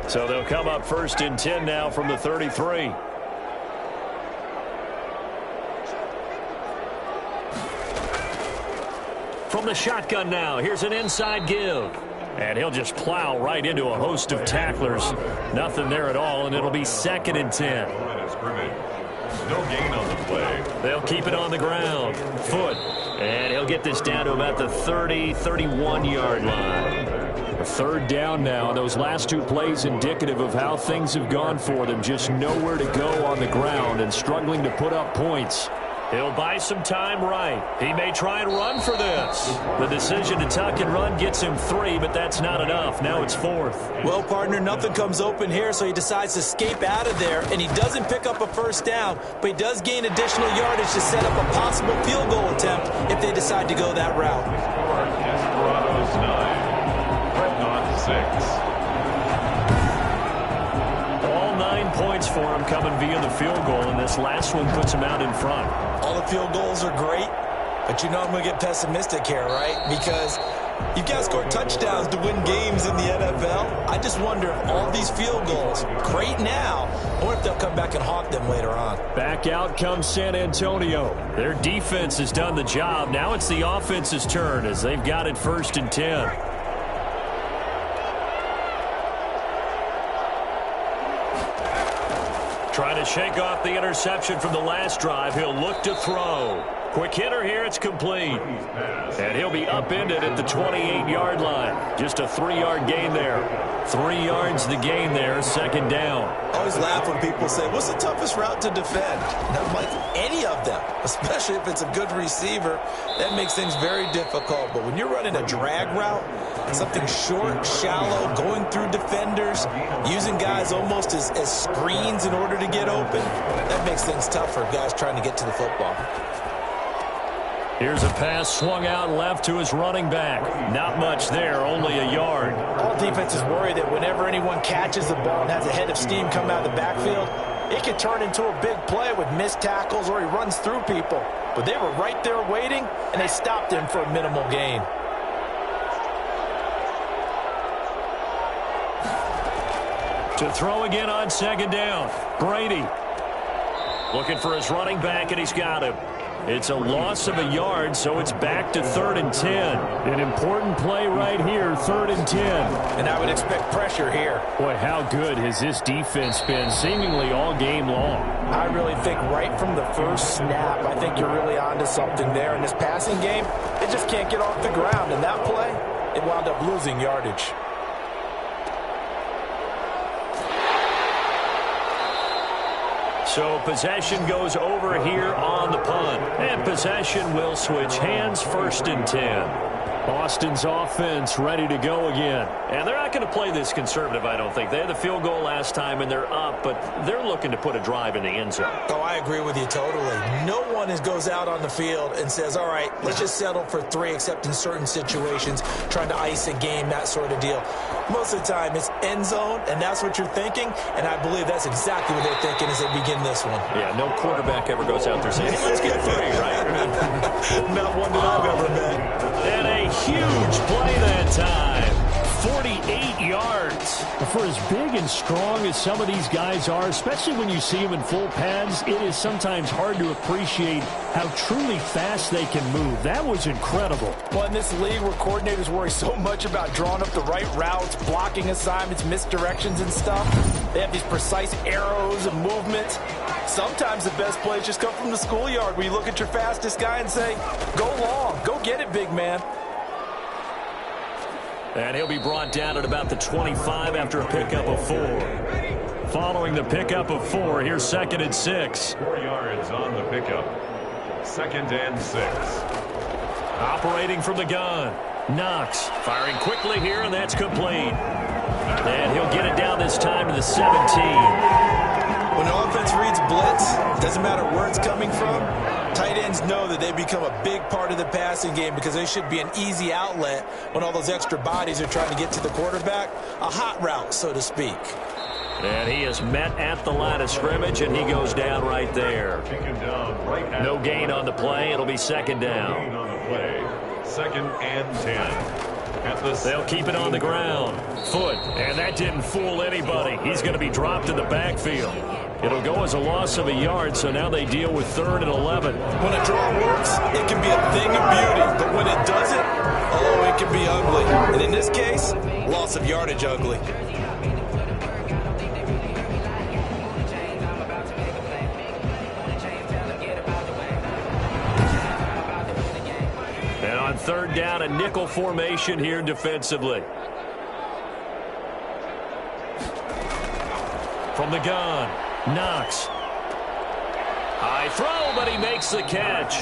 So they'll come up 1st and 10 now from the 33. From the shotgun now, here's an inside give. And he'll just plow right into a host of tacklers. Nothing there at all, and it'll be 2nd and 10. No gain on the play. They'll keep it on the ground. Foot. And he'll get this down to about the 30, 31-yard line. A 3rd down now, and those last 2 plays indicative of how things have gone for them. Just nowhere to go on the ground and struggling to put up points. He'll buy some time right. He may try and run for this. The decision to tuck and run gets him 3, but that's not enough. Now it's 4th. Well, partner, nothing comes open here, so he decides to escape out of there, and he doesn't pick up a 1st down, but he does gain additional yardage to set up a possible field goal attempt if they decide to go that route. Desperados 9. Redknapp 6. All 9 points for him coming via the field goal, and this last one puts him out in front. All the field goals are great, but you know I'm going to get pessimistic here, right? Because you've got to score touchdowns to win games in the NFL. I just wonder if all these field goals, great now, or if they'll come back and haunt them later on. Back out comes San Antonio. Their defense has done the job. Now it's the offense's turn as they've got it 1st and 10. Trying to shake off the interception from the last drive. He'll look to throw. Quick hitter here. It's complete. And he'll be upended at the 28-yard line. Just a 3-yard gain there. 3 yards the gain there. 2nd down. I always laugh when people say, what's the toughest route to defend? And I'm like, any of them, especially if it's a good receiver. That makes things very difficult. But when you're running a drag route, something short, shallow, going through defenders, using guys almost as screens in order to get open, that makes things tough for guys trying to get to the football. Here's a pass swung out left to his running back. Not much there, only a yard. All defenses worry that whenever anyone catches the ball and has a head of steam come out of the backfield, it could turn into a big play with missed tackles or he runs through people. but they were right there waiting, and they stopped him for a minimal gain. To throw again on second down, Brady. Looking for his running back, and he's got him. It's a loss of a yard, so it's back to 3rd and 10. An important play right here, 3rd and 10. And I would expect pressure here. Boy, how good has this defense been seemingly all game long? I really think right from the first snap, I think you're really onto something there. In this passing game, it just can't get off the ground. And that play, it wound up losing yardage. So possession goes over here on the punt. And possession will switch hands, 1st and 10. Boston's offense ready to go again. And they're not going to play this conservative, I don't think. They had the field goal last time, and they're up, but they're looking to put a drive in the end zone. Oh, I agree with you totally. No one goes out on the field and says, all right, let's just settle for 3, except in certain situations, trying to ice a game, that sort of deal. Most of the time, it's end zone, and that's what you're thinking, and I believe that's exactly what they're thinking as they begin this one. Yeah, no quarterback ever goes out there saying, hey, let's get 3, right? Not one that I've ever met. And a huge play that time. 48 yards. For as big and strong as some of these guys are, especially when you see them in full pads, it is sometimes hard to appreciate how truly fast they can move. That was incredible. Well, in this league where coordinators worry so much about drawing up the right routes, blocking assignments, misdirections and stuff, they have these precise arrows and movements. Sometimes the best plays just come from the schoolyard where you look at your fastest guy and say, go long, go get it, big man. And he'll be brought down at about the 25 after a pickup of 4. Following the pickup of 4, here's 2nd and 6. 4 yards on the pickup. 2nd and 6. Operating from the gun. Knox firing quickly here, and that's complete. And he'll get it down this time to the 17. When the offense reads blitz, doesn't matter where it's coming from, tight ends know that they become a big part of the passing game because they should be an easy outlet when all those extra bodies are trying to get to the quarterback. A hot route, so to speak. And he is met at the line of scrimmage, and he goes down right there. No gain on the play. It'll be 2nd down. 2nd and 10. They'll keep it on the ground. Foot, and that didn't fool anybody. He's going to be dropped in the backfield. It'll go as a loss of a yard, so now they deal with 3rd and 11. When a draw works, it can be a thing of beauty, but when it doesn't, oh, it can be ugly. And in this case, loss of yardage ugly. And on 3rd down, a nickel formation here defensively. From the gun, Knox. High throw, but he makes the catch.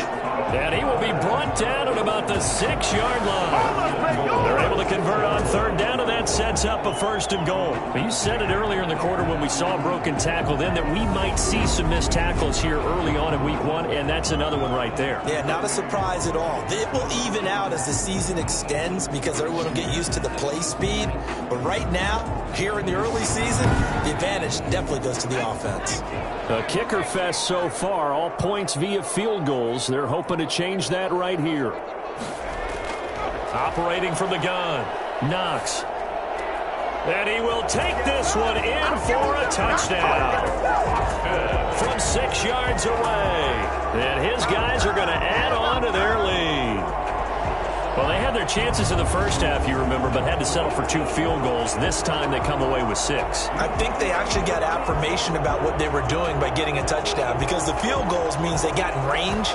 And he will be brought down at about the 6-yard line. They're able to convert on 3rd down, and that sets up a 1st and goal. But you said it earlier in the quarter when we saw a broken tackle then that we might see some missed tackles here early on in week 1, and that's another one right there. Yeah, not a surprise at all. It will even out as the season extends because everyone will get used to the play speed. But right now, here in the early season, the advantage definitely goes to the offense. A kicker fest so far, all points via field goals. They're hoping to change that right here. Operating from the gun, Knox. And he will take this one in for a touchdown. From 6 yards away. And his guys are going to add on to their lead. Well, they had their chances in the first half, you remember, but had to settle for 2 field goals. This time they come away with 6. I think they actually got affirmation about what they were doing by getting a touchdown because the field goals means they got in range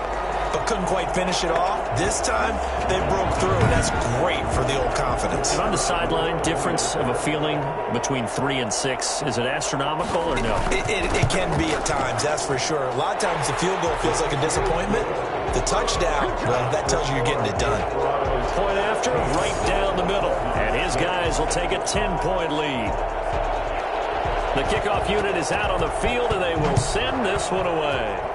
but couldn't quite finish it off. This time, they broke through, and that's great for the old confidence. And on the sideline, difference of a feeling between 3 and 6, is it astronomical or no? It can be at times, that's for sure. A lot of times the field goal feels like a disappointment. The touchdown, well, that tells you you're getting it done. Point after, right down the middle. And his guys will take a 10-point lead. The kickoff unit is out on the field, and they will send this one away.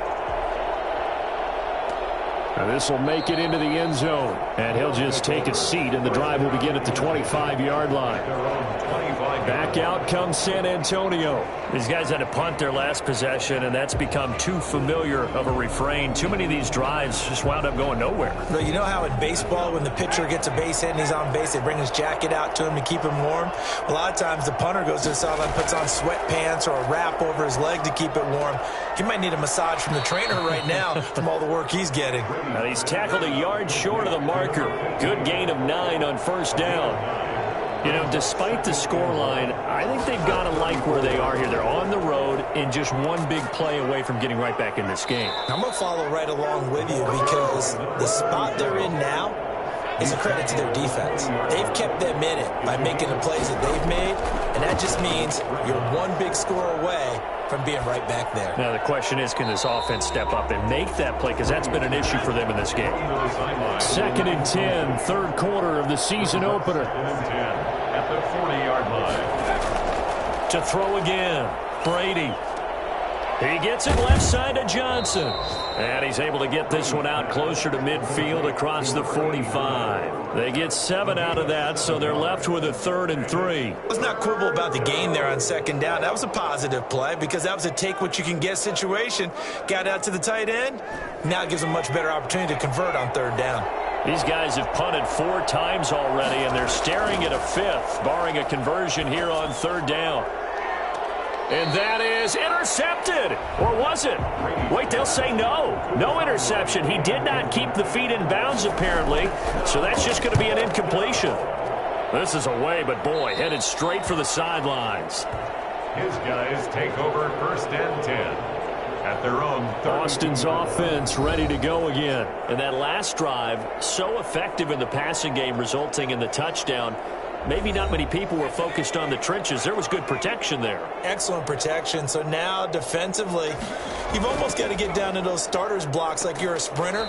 Now this will make it into the end zone. And he'll just take a seat, and the drive will begin at the 25-yard line. Back out comes San Antonio. These guys had to punt their last possession, and that's become too familiar of a refrain. Too many of these drives just wound up going nowhere. But you know how in baseball, when the pitcher gets a base hit and he's on base, they bring his jacket out to him to keep him warm? A lot of times the punter goes to the sideline, puts on sweatpants or a wrap over his leg to keep it warm. He might need a massage from the trainer right now from all the work he's getting. And he's tackled a yard short of the marker. Good gain of 9 on first down. You know, despite the scoreline, I think they've got to like where they are here. They're on the road and just one big play away from getting right back in this game. I'm going to follow right along with you because the spot they're in now is a credit to their defense. They've kept them in it by making the plays that they've made, and that just means you're one big score away from being right back there. Now the question is, can this offense step up and make that play? Because that's been an issue for them in this game. 2nd and 10, third quarter of the season opener. 2nd and 10 at the 40-yard line. To throw again, Brady. He gets it left side to Johnson. And he's able to get this one out closer to midfield across the 45. They get 7 out of that, so they're left with a 3rd and 3. Let's not quibble about the gain there on 2nd down. That was a positive play because that was a take-what-you-can-get situation. Got out to the tight end. Now it gives them a much better opportunity to convert on 3rd down. These guys have punted 4 times already, and they're staring at a 5th, barring a conversion here on 3rd down. And that is intercepted. Or was it? Wait, they'll say no. No interception. He did not keep the feet in bounds, apparently. So that's just going to be an incompletion. This is away, but boy, headed straight for the sidelines. His guys take over 1st and 10 at their own 30. Austin's offense ready to go again. And that last drive, so effective in the passing game, resulting in the touchdown. Maybe not many people were focused on the trenches. There was good protection there. Excellent protection. So now defensively, you've almost got to get down to those starters blocks like you're a sprinter.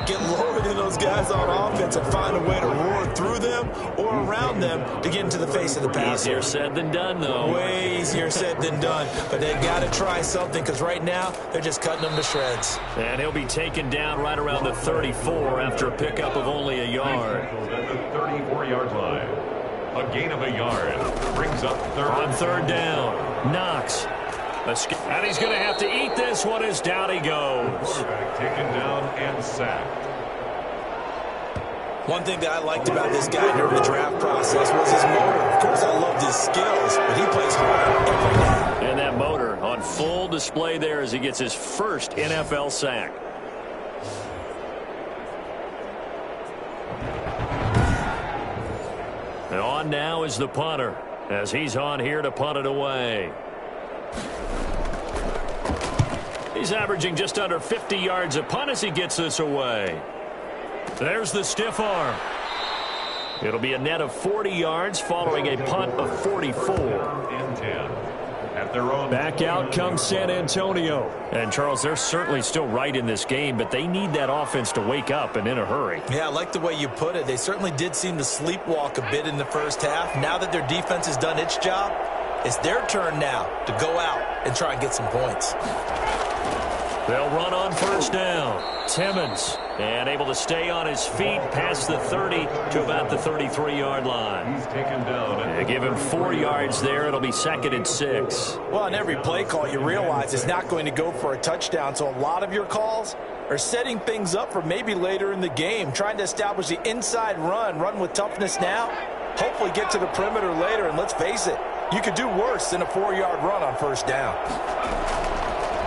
Get lower than those guys on offense and find a way to roar through them or around them to get into the face of the passer. Easier said than done, though. Way easier said than done. But they've got to try something because right now they're just cutting them to shreds. And he'll be taken down right around the 34 after a pickup of only a yard. At the 34-yard line. A gain of a yard brings up 3rd. On 3rd down, Knox. And he's going to have to eat this one as down he goes. Quarterback taken down and sacked. One thing that I liked about this guy during the draft process was his motor. Of course, I loved his skills, but he plays hard every day. And that motor on full display there as he gets his first NFL sack. And on now is the punter as he's on here to punt it away. He's averaging just under 50 yards a punt as he gets this away. There's the stiff arm. It'll be a net of 40 yards following a punt of 44. And 10 at their own. Back out comes San Antonio. And, Charles, they're certainly still right in this game, but they need that offense to wake up and in a hurry. Yeah, I like the way you put it. They certainly did seem to sleepwalk a bit in the first half. Now that their defense has done its job, it's their turn now to go out and try and get some points. They'll run on first down. Timmons, and able to stay on his feet past the 30 to about the 33-yard line. He's taken down. They give him 4 yards there. It'll be 2nd and 6. Well, on every play call, you realize it's not going to go for a touchdown, so a lot of your calls are setting things up for maybe later in the game, trying to establish the inside run with toughness now, hopefully get to the perimeter later, and let's face it, you could do worse than a 4-yard run on first down.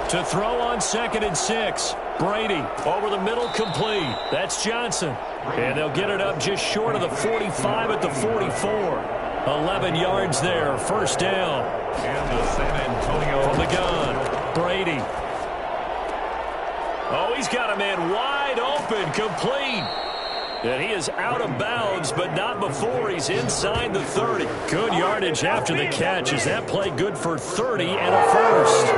To throw on 2nd and 6. Brady over the middle, complete. That's Johnson. And they'll get it up just short of the 45 at the 44. 11 yards there, first down. And the San Antonio From the gun, Brady. Oh, he's got a man wide open, complete. And he is out of bounds, but not before he's inside the 30. Good yardage after the catch. Is that play good for 30 and a first?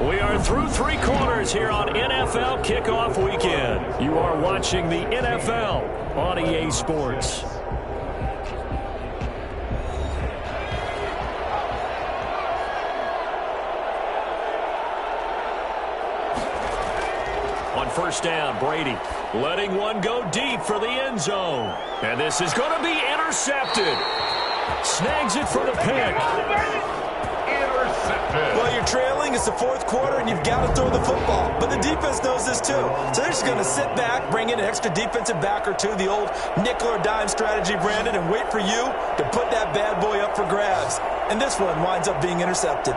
We are through 3 quarters here on NFL Kickoff Weekend. You are watching the NFL on EA Sports. On first down, Brady letting one go deep for the end zone. And this is going to be intercepted. Snags it for the pick. Well, you're trailing. It's the fourth quarter, and you've got to throw the football. But the defense knows this, too. So they're just going to sit back, bring in an extra defensive back or two, the old nickel or dime strategy, Brandon, and wait for you to put that bad boy up for grabs. And this one winds up being intercepted.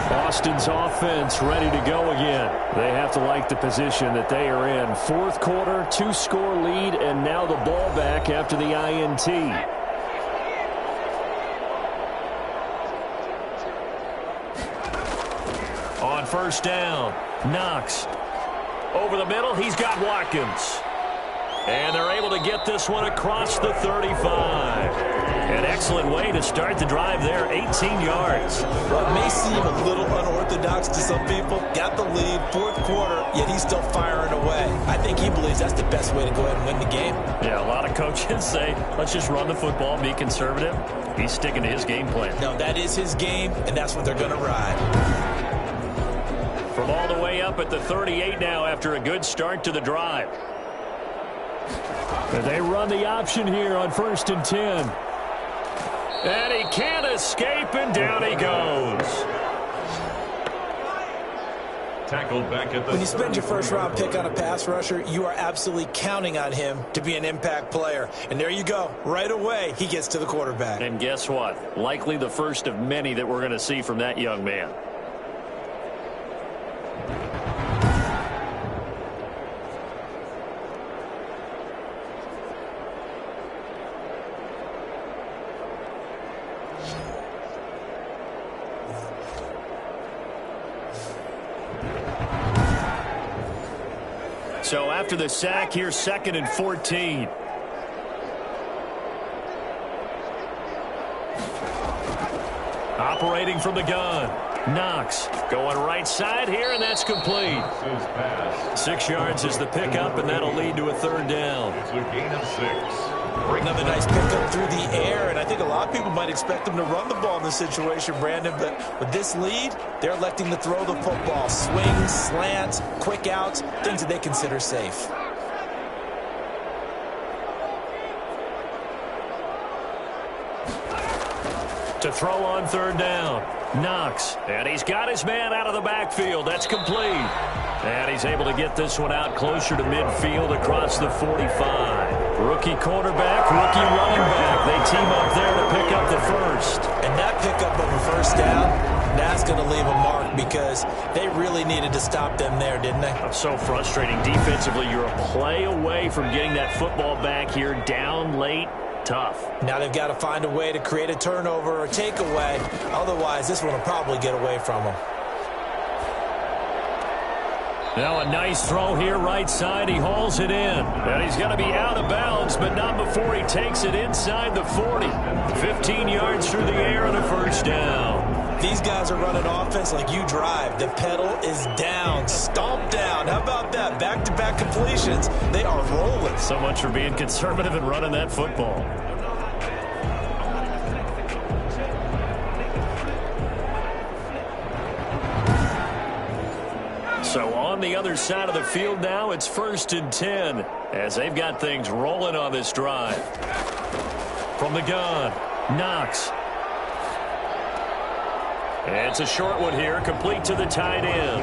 Boston's offense ready to go again. They have to like the position that they are in. Fourth quarter, 2-score lead, and now the ball back after the INT. On first down, Knox. Over the middle, he's got Watkins. And they're able to get this one across the 35. An excellent way to start the drive there, 18 yards. Well, it may seem a little unorthodox to some people. Got the lead, fourth quarter, yet he's still firing away. I think he believes that's the best way to go ahead and win the game. Yeah, a lot of coaches say, let's just run the football and be conservative. He's sticking to his game plan. No, that is his game, and that's what they're going to ride. From all the way up at the 38 now after a good start to the drive. And they run the option here on 1st and 10. And he can't escape, and down he goes. Tackled back at the When you spend your first-round pick on a pass rusher, you are absolutely counting on him to be an impact player. And there you go. Right away, he gets to the quarterback. And guess what? Likely the first of many that we're going to see from that young man. So after the sack, here's 2nd and 14. Operating from the gun. Knox going right side here, and that's complete. 6 yards is the pickup, and that'll lead to a 3rd down. It's a gain of 6. Another nice pickup through the air, and I think a lot of people might expect them to run the ball in this situation, Brandon, but with this lead, they're electing to throw the football. Swings, slants, quick outs, things that they consider safe. To throw on 3rd down, Knox, and he's got his man out of the backfield. That's complete. And he's able to get this one out closer to midfield across the 45. Rookie quarterback, rookie running back. They team up there to pick up the first. And that pickup of a first down, that's going to leave a mark because they really needed to stop them there, didn't they? It's so frustrating. Defensively, you're a play away from getting that football back here down late. Tough. Now they've got to find a way to create a turnover or takeaway. Otherwise, this one will probably get away from them. Now a nice throw here right side. He hauls it in. And he's going to be out of bounds, but not before he takes it inside the 40. 15 yards through the air and a first down. These guys are running offense like you drive. The pedal is down, stomped down. How about that? Back-to-back completions. They are rolling. So much for being conservative and running that football. So on the other side of the field now, it's 1st and 10 as they've got things rolling on this drive. From the gun, Knox. It's a short one here, complete to the tight end.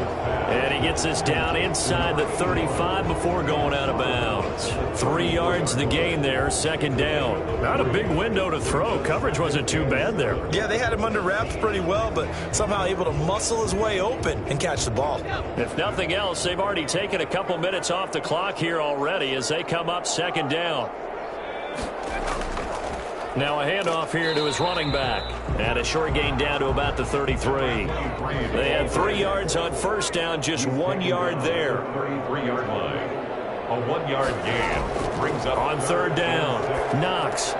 And he gets this down inside the 35 before going out of bounds. 3 yards the gain there, 2nd down. Not a big window to throw. Coverage wasn't too bad there. Yeah, they had him under wraps pretty well, but somehow able to muscle his way open and catch the ball. If nothing else, they've already taken a couple minutes off the clock here already as they come up 2nd down. Now a handoff here to his running back. And a short gain down to about the 33. They had 3 yards on first down, just 1 yard there. 33-yard line. A 1-yard gain brings up on 3rd down. Knox.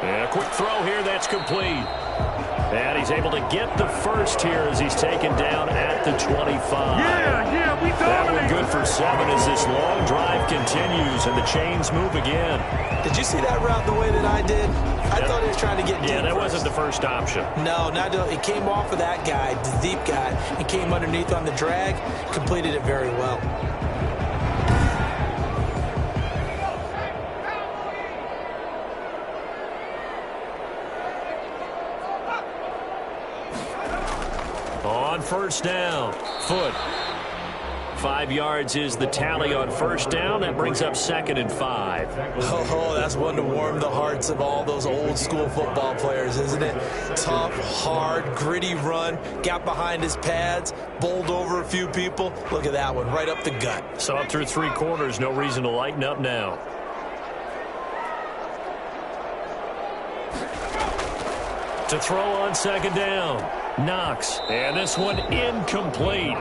And a quick throw here, that's complete. And he's able to get the first here as he's taken down at the 25. That one good for 7 as this long drive continues and the chains move again. Did you see that route the way that I did? I thought he was trying to get deep. Yeah, that first. wasn't the first option. No, it came off of that guy, the deep guy. He came underneath on the drag, completed it very well. On first down, Foot. 5 yards is the tally on first down. That brings up 2nd and 5. Oh, that's one to warm the hearts of all those old school football players, isn't it? Tough, hard, gritty run, got behind his pads, bowled over a few people. Look at that one, right up the gut. So up through 3 quarters, no reason to lighten up now. To throw on 2nd down. Knox, and this one incomplete.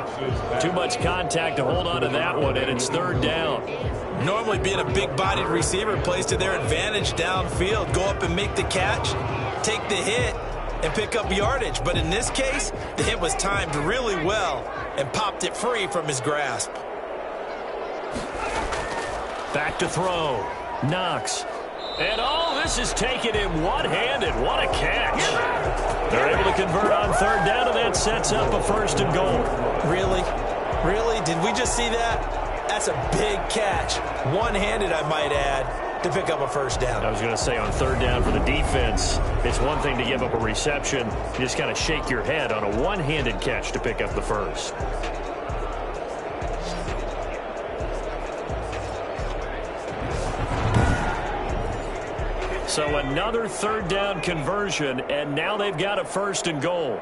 Too much contact to hold on to that one, and it's 3rd down. Normally being a big-bodied receiver plays to their advantage downfield. Go up and make the catch, take the hit, and pick up yardage. But in this case, the hit was timed really well and popped it free from his grasp. Back to throw. Knox. And this is taken in one-handed. What a catch. They're able to convert on 3rd down, and that sets up a 1st and goal. Really? Really? Did we just see that? That's a big catch. One-handed, I might add, to pick up a 1st down. I was going to say on 3rd down for the defense, it's one thing to give up a reception. You just kind of shake your head on a one-handed catch to pick up the 1st. So another 3rd down conversion, and now they've got a 1st and goal.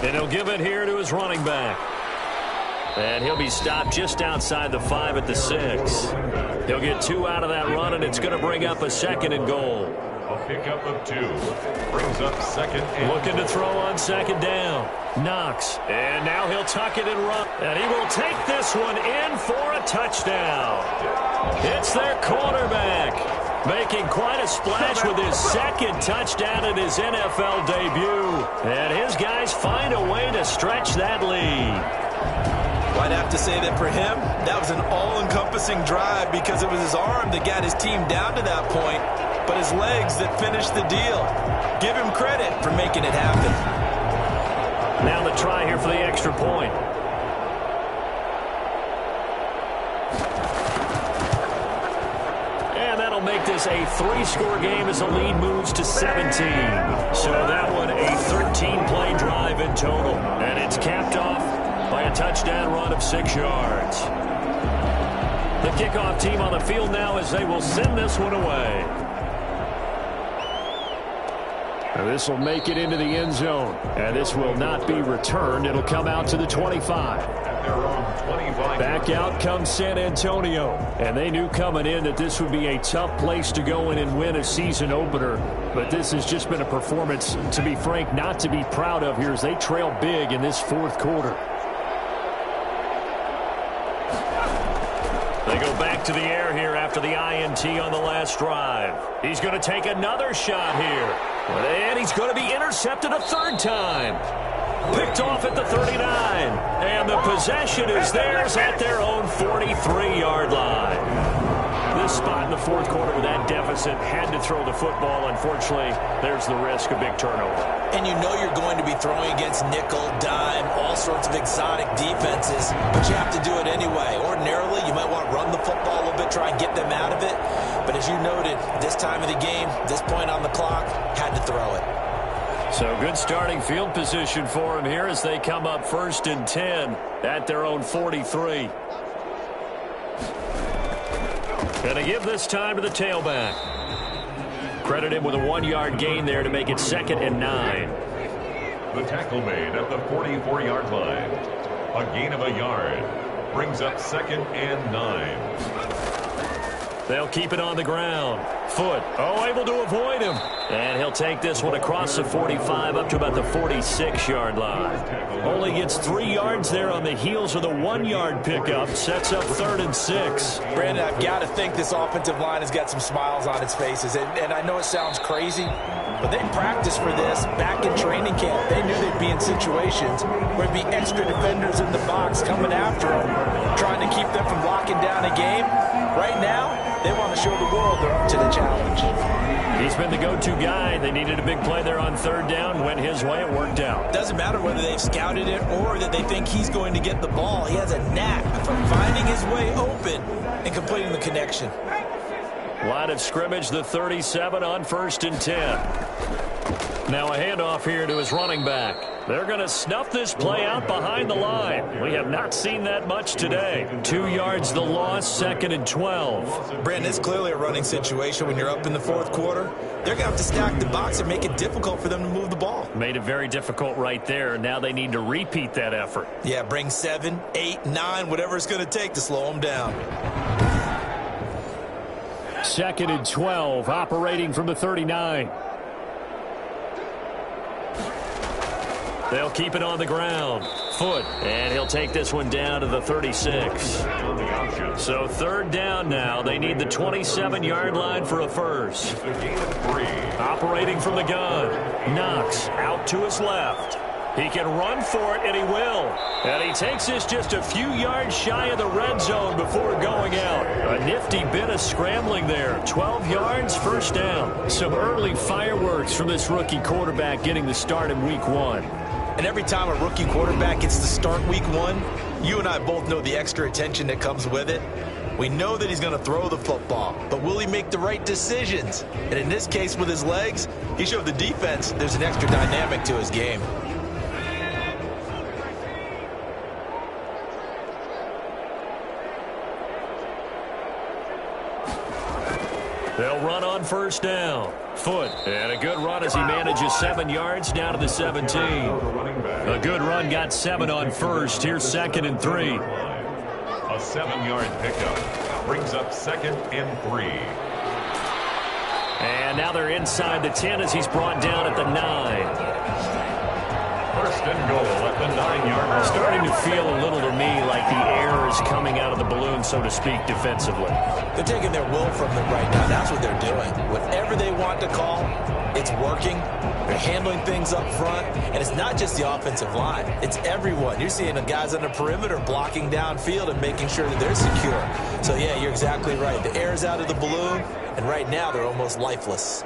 And he'll give it here to his running back. And he'll be stopped just outside the 5 at the 6. He'll get 2 out of that run, and it's going to bring up a 2nd and goal. A pickup of 2 brings up 2nd and Looking to throw on 2nd down. Knox. And now he'll tuck it and run. And he will take this one in for a touchdown. It's their quarterback, making quite a splash with his 2nd touchdown in his NFL debut. And his guys find a way to stretch that lead. Well, I'd have to say that for him, that was an all-encompassing drive because it was his arm that got his team down to that point, but his legs that finished the deal. Give him credit for making it happen. Now the try here for the extra point. Make this a 3-score game as the lead moves to 17. So that one a 13-play drive in total. And it's capped off by a touchdown run of 6 yards. The kickoff team on the field now as they will send this one away. And this will make it into the end zone. And this will not be returned. It'll come out to the 25. Back out comes San Antonio. And they knew coming in that this would be a tough place to go in and win a season opener. But this has just been a performance, to be frank, not to be proud of here as they trail big in this 4th quarter. They go back to the air here after the INT on the last drive. He's going to take another shot here. And he's going to be intercepted a 3rd time. Picked off at the 39. And the possession is theirs at their own 43-yard line. This spot in the 4th quarter with that deficit, had to throw the football. Unfortunately, there's the risk of big turnover. And you know you're going to be throwing against nickel, dime, all sorts of exotic defenses, but you have to do it anyway. Ordinarily, you might want to run the football a little bit, try and get them out of it. But as you noted, this time of the game, this point on the clock, had to throw it. So good starting field position for him here as they come up 1st and 10 at their own 43. Going to give this time to the tailback. Credit him with a 1-yard gain there to make it 2nd and 9. The tackle made at the 44-yard line. A gain of a yard brings up 2nd and 9. They'll keep it on the ground. Foot, able to avoid him. And he'll take this one across the 45 up to about the 46-yard line. Only gets 3 yards there on the heels of the 1-yard pickup. Sets up 3rd and 6. Brandon, I've got to think this offensive line has got some smiles on its faces. And I know it sounds crazy, but they practiced for this back in training camp. They knew they'd be in situations where there'd be extra defenders in the box coming after them, trying to keep them from locking down a game. Right now, they want to show the world they're up to the challenge. He's been the go-to guy. They needed a big play there on 3rd down. Went his way. It worked out. Doesn't matter whether they've scouted it or that they think he's going to get the ball. He has a knack for finding his way open and completing the connection. Line of scrimmage, the 37 on 1st and 10. Now a handoff here to his running back. They're going to snuff this play out behind the line. We have not seen that much today. 2 yards the loss, 2nd and 12. Brandon, it's clearly a running situation when you're up in the 4th quarter. They're going to have to stack the box and make it difficult for them to move the ball. Made it very difficult right there. Now they need to repeat that effort. Yeah, bring 7, 8, 9, whatever it's going to take to slow them down. 2nd and 12, operating from the 39. They'll keep it on the ground. Foot, and he'll take this one down to the 36. So 3rd down now. They need the 27-yard line for a first. Operating from the gun. Knox out to his left. He can run for it, and he will. And he takes this just a few yards shy of the red zone before going out. A nifty bit of scrambling there. 12 yards, 1st down. Some early fireworks from this rookie quarterback getting the start in Week 1. And every time a rookie quarterback gets to start Week 1, you and I both know the extra attention that comes with it. We know that he's going to throw the football, but will he make the right decisions? And in this case with his legs, he showed the defense there's an extra dynamic to his game. They'll run on 1st down. Foot, and a good run as he manages 7 yards down to the 17. A good run got 7 on 1st. Here's 2nd and 3. A 7-yard pickup brings up 2nd and 3. And now they're inside the 10 as he's brought down at the 9. 1st and goal at the 9-yard line. Starting to feel a little to me like the air is coming out of the balloon, so to speak, defensively. They're taking their will from them right now. That's what they're doing. Whatever they want to call, it's working. They're handling things up front. And it's not just the offensive line. It's everyone. You're seeing the guys on the perimeter blocking downfield and making sure that they're secure. So, yeah, you're exactly right. The air's out of the balloon, and right now they're almost lifeless.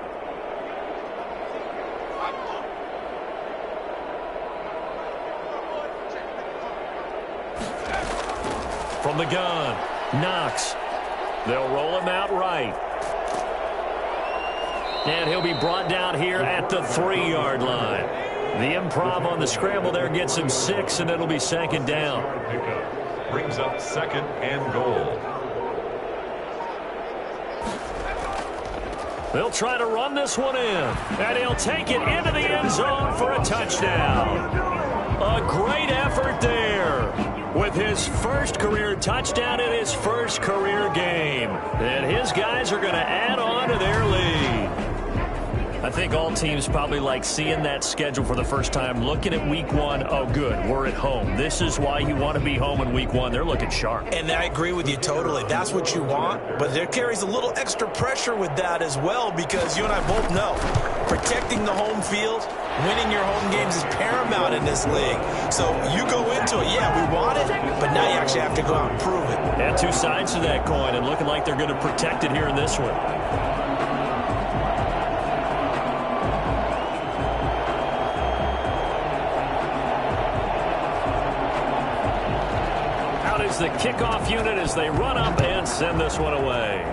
From the gun, Knox. They'll roll him out right. And he'll be brought down here at the 3-yard line. The improv on the scramble there gets him 6, and it'll be 2nd down. Brings up 2nd and goal. They'll try to run this one in, and he'll take it into the end zone for a touchdown. A great effort there with his first career touchdown in his first career game. And his guys are going to add on to their lead. I think all teams probably like seeing that schedule for the first time, looking at Week 1. Oh, good, we're at home. This is why you want to be home in Week 1. They're looking sharp. And I agree with you totally. That's what you want. But there carries a little extra pressure with that as well, because you and I both know protecting the home field, winning your home games is paramount in this league. So you go into it, yeah, we want it, but now you actually have to go out and prove it. And two sides to that coin, and looking like they're going to protect it here in this one. The kickoff unit as they run up and send this one away.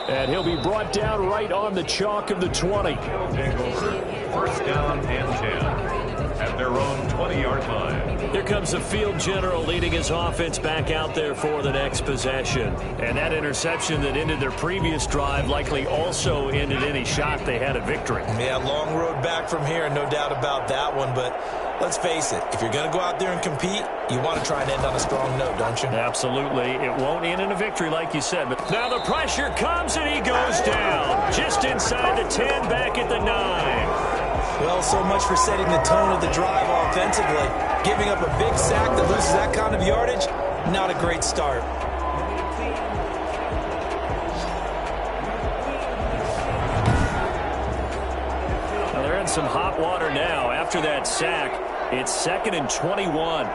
And he'll be brought down right on the chalk of the 20. 1st down and 10. at their own 20-yard line. Here comes the field general leading his offense back out there for the next possession. And that interception that ended their previous drive likely also ended any shot they had at victory. Yeah, long road back from here, no doubt about that one. But let's face it, if you're going to go out there and compete, you want to try and end on a strong note, don't you? Absolutely. It won't end in a victory like you said. But now the pressure comes and he goes down. Just inside the 10, back at the 9. Well, so much for setting the tone of the drive offensively. Giving up a big sack that loses that kind of yardage, not a great start. Well, they're in some hot water now. After that sack, it's 2nd and 21.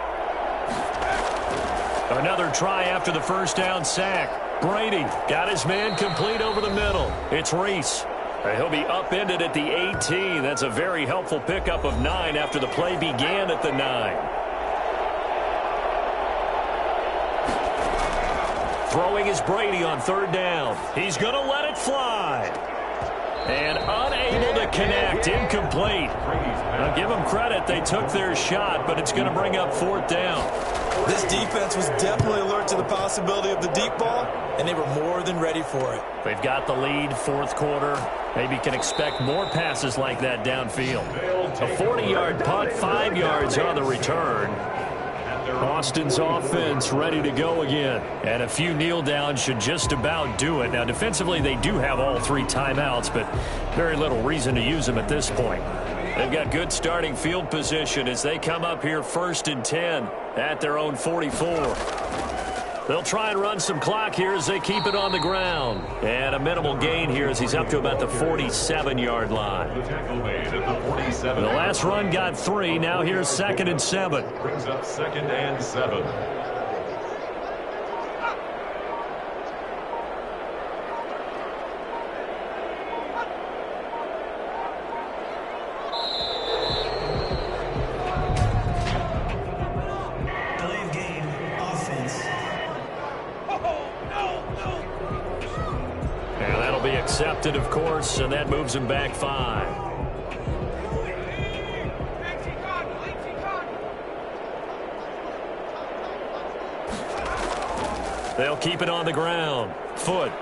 Another try after the first down sack. Brady got his man complete over the middle. It's Reese. He'll be upended at the 18. That's a very helpful pickup of 9 after the play began at the 9. Throwing is Brady on 3rd down. He's going to let it fly. And unable to connect. Incomplete. Now give them credit. They took their shot, but it's going to bring up 4th down. This defense was definitely alert to the possibility of the deep ball, and they were more than ready for it. They've got the lead, 4th quarter. Maybe can expect more passes like that downfield. A 40-yard punt, 5 yards on the return. Austin's offense ready to go again. And a few kneel downs should just about do it. Now, defensively, they do have all 3 timeouts, but very little reason to use them at this point. They've got good starting field position as they come up here 1st and 10 at their own 44. They'll try and run some clock here as they keep it on the ground. And a minimal gain here as he's up to about the 47-yard line. The last run got 3. Now here's 2nd and 7. Brings up 2nd and 7. Accepted, of course, and that moves him back 5. They'll keep it on the ground. Foot.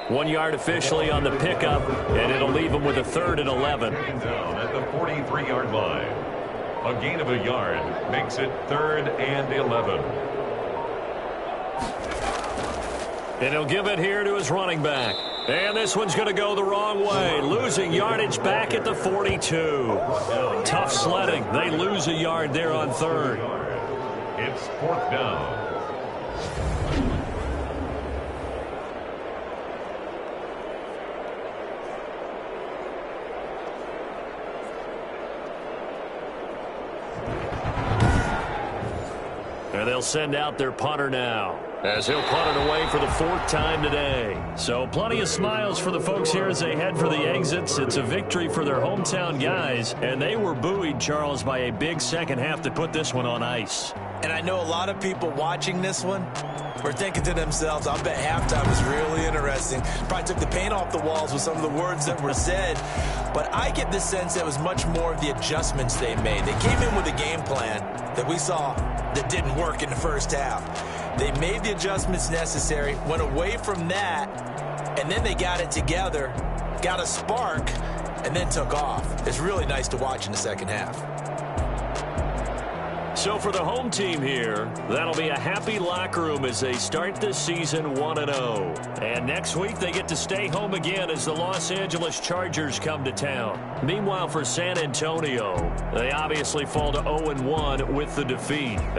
1 yard officially on the pickup, and it'll leave him with a 3rd and 11. Down at the 43-yard line. A gain of a yard makes it 3rd and 11. And he'll give it here to his running back. And this one's going to go the wrong way. Losing yardage back at the 42. Tough sledding. They lose a yard there on 3rd. It's 4th down. And they'll send out their punter now, as he'll punt it away for the 4th time today. So plenty of smiles for the folks here as they head for the exits. It's a victory for their hometown guys, and they were buoyed, Charles, by a big second half that put this one on ice. And I know a lot of people watching this one were thinking to themselves, I bet halftime was really interesting. Probably took the paint off the walls with some of the words that were said. But I get the sense that it was much more of the adjustments they made. They came in with a game plan that we saw that didn't work in the first half. They made the adjustments necessary, went away from that, and then they got it together, got a spark, and then took off. It's really nice to watch in the second half. So for the home team here, that'll be a happy locker room as they start this season 1-0. And next week they get to stay home again as the Los Angeles Chargers come to town. Meanwhile for San Antonio, they obviously fall to 0-1 with the defeat.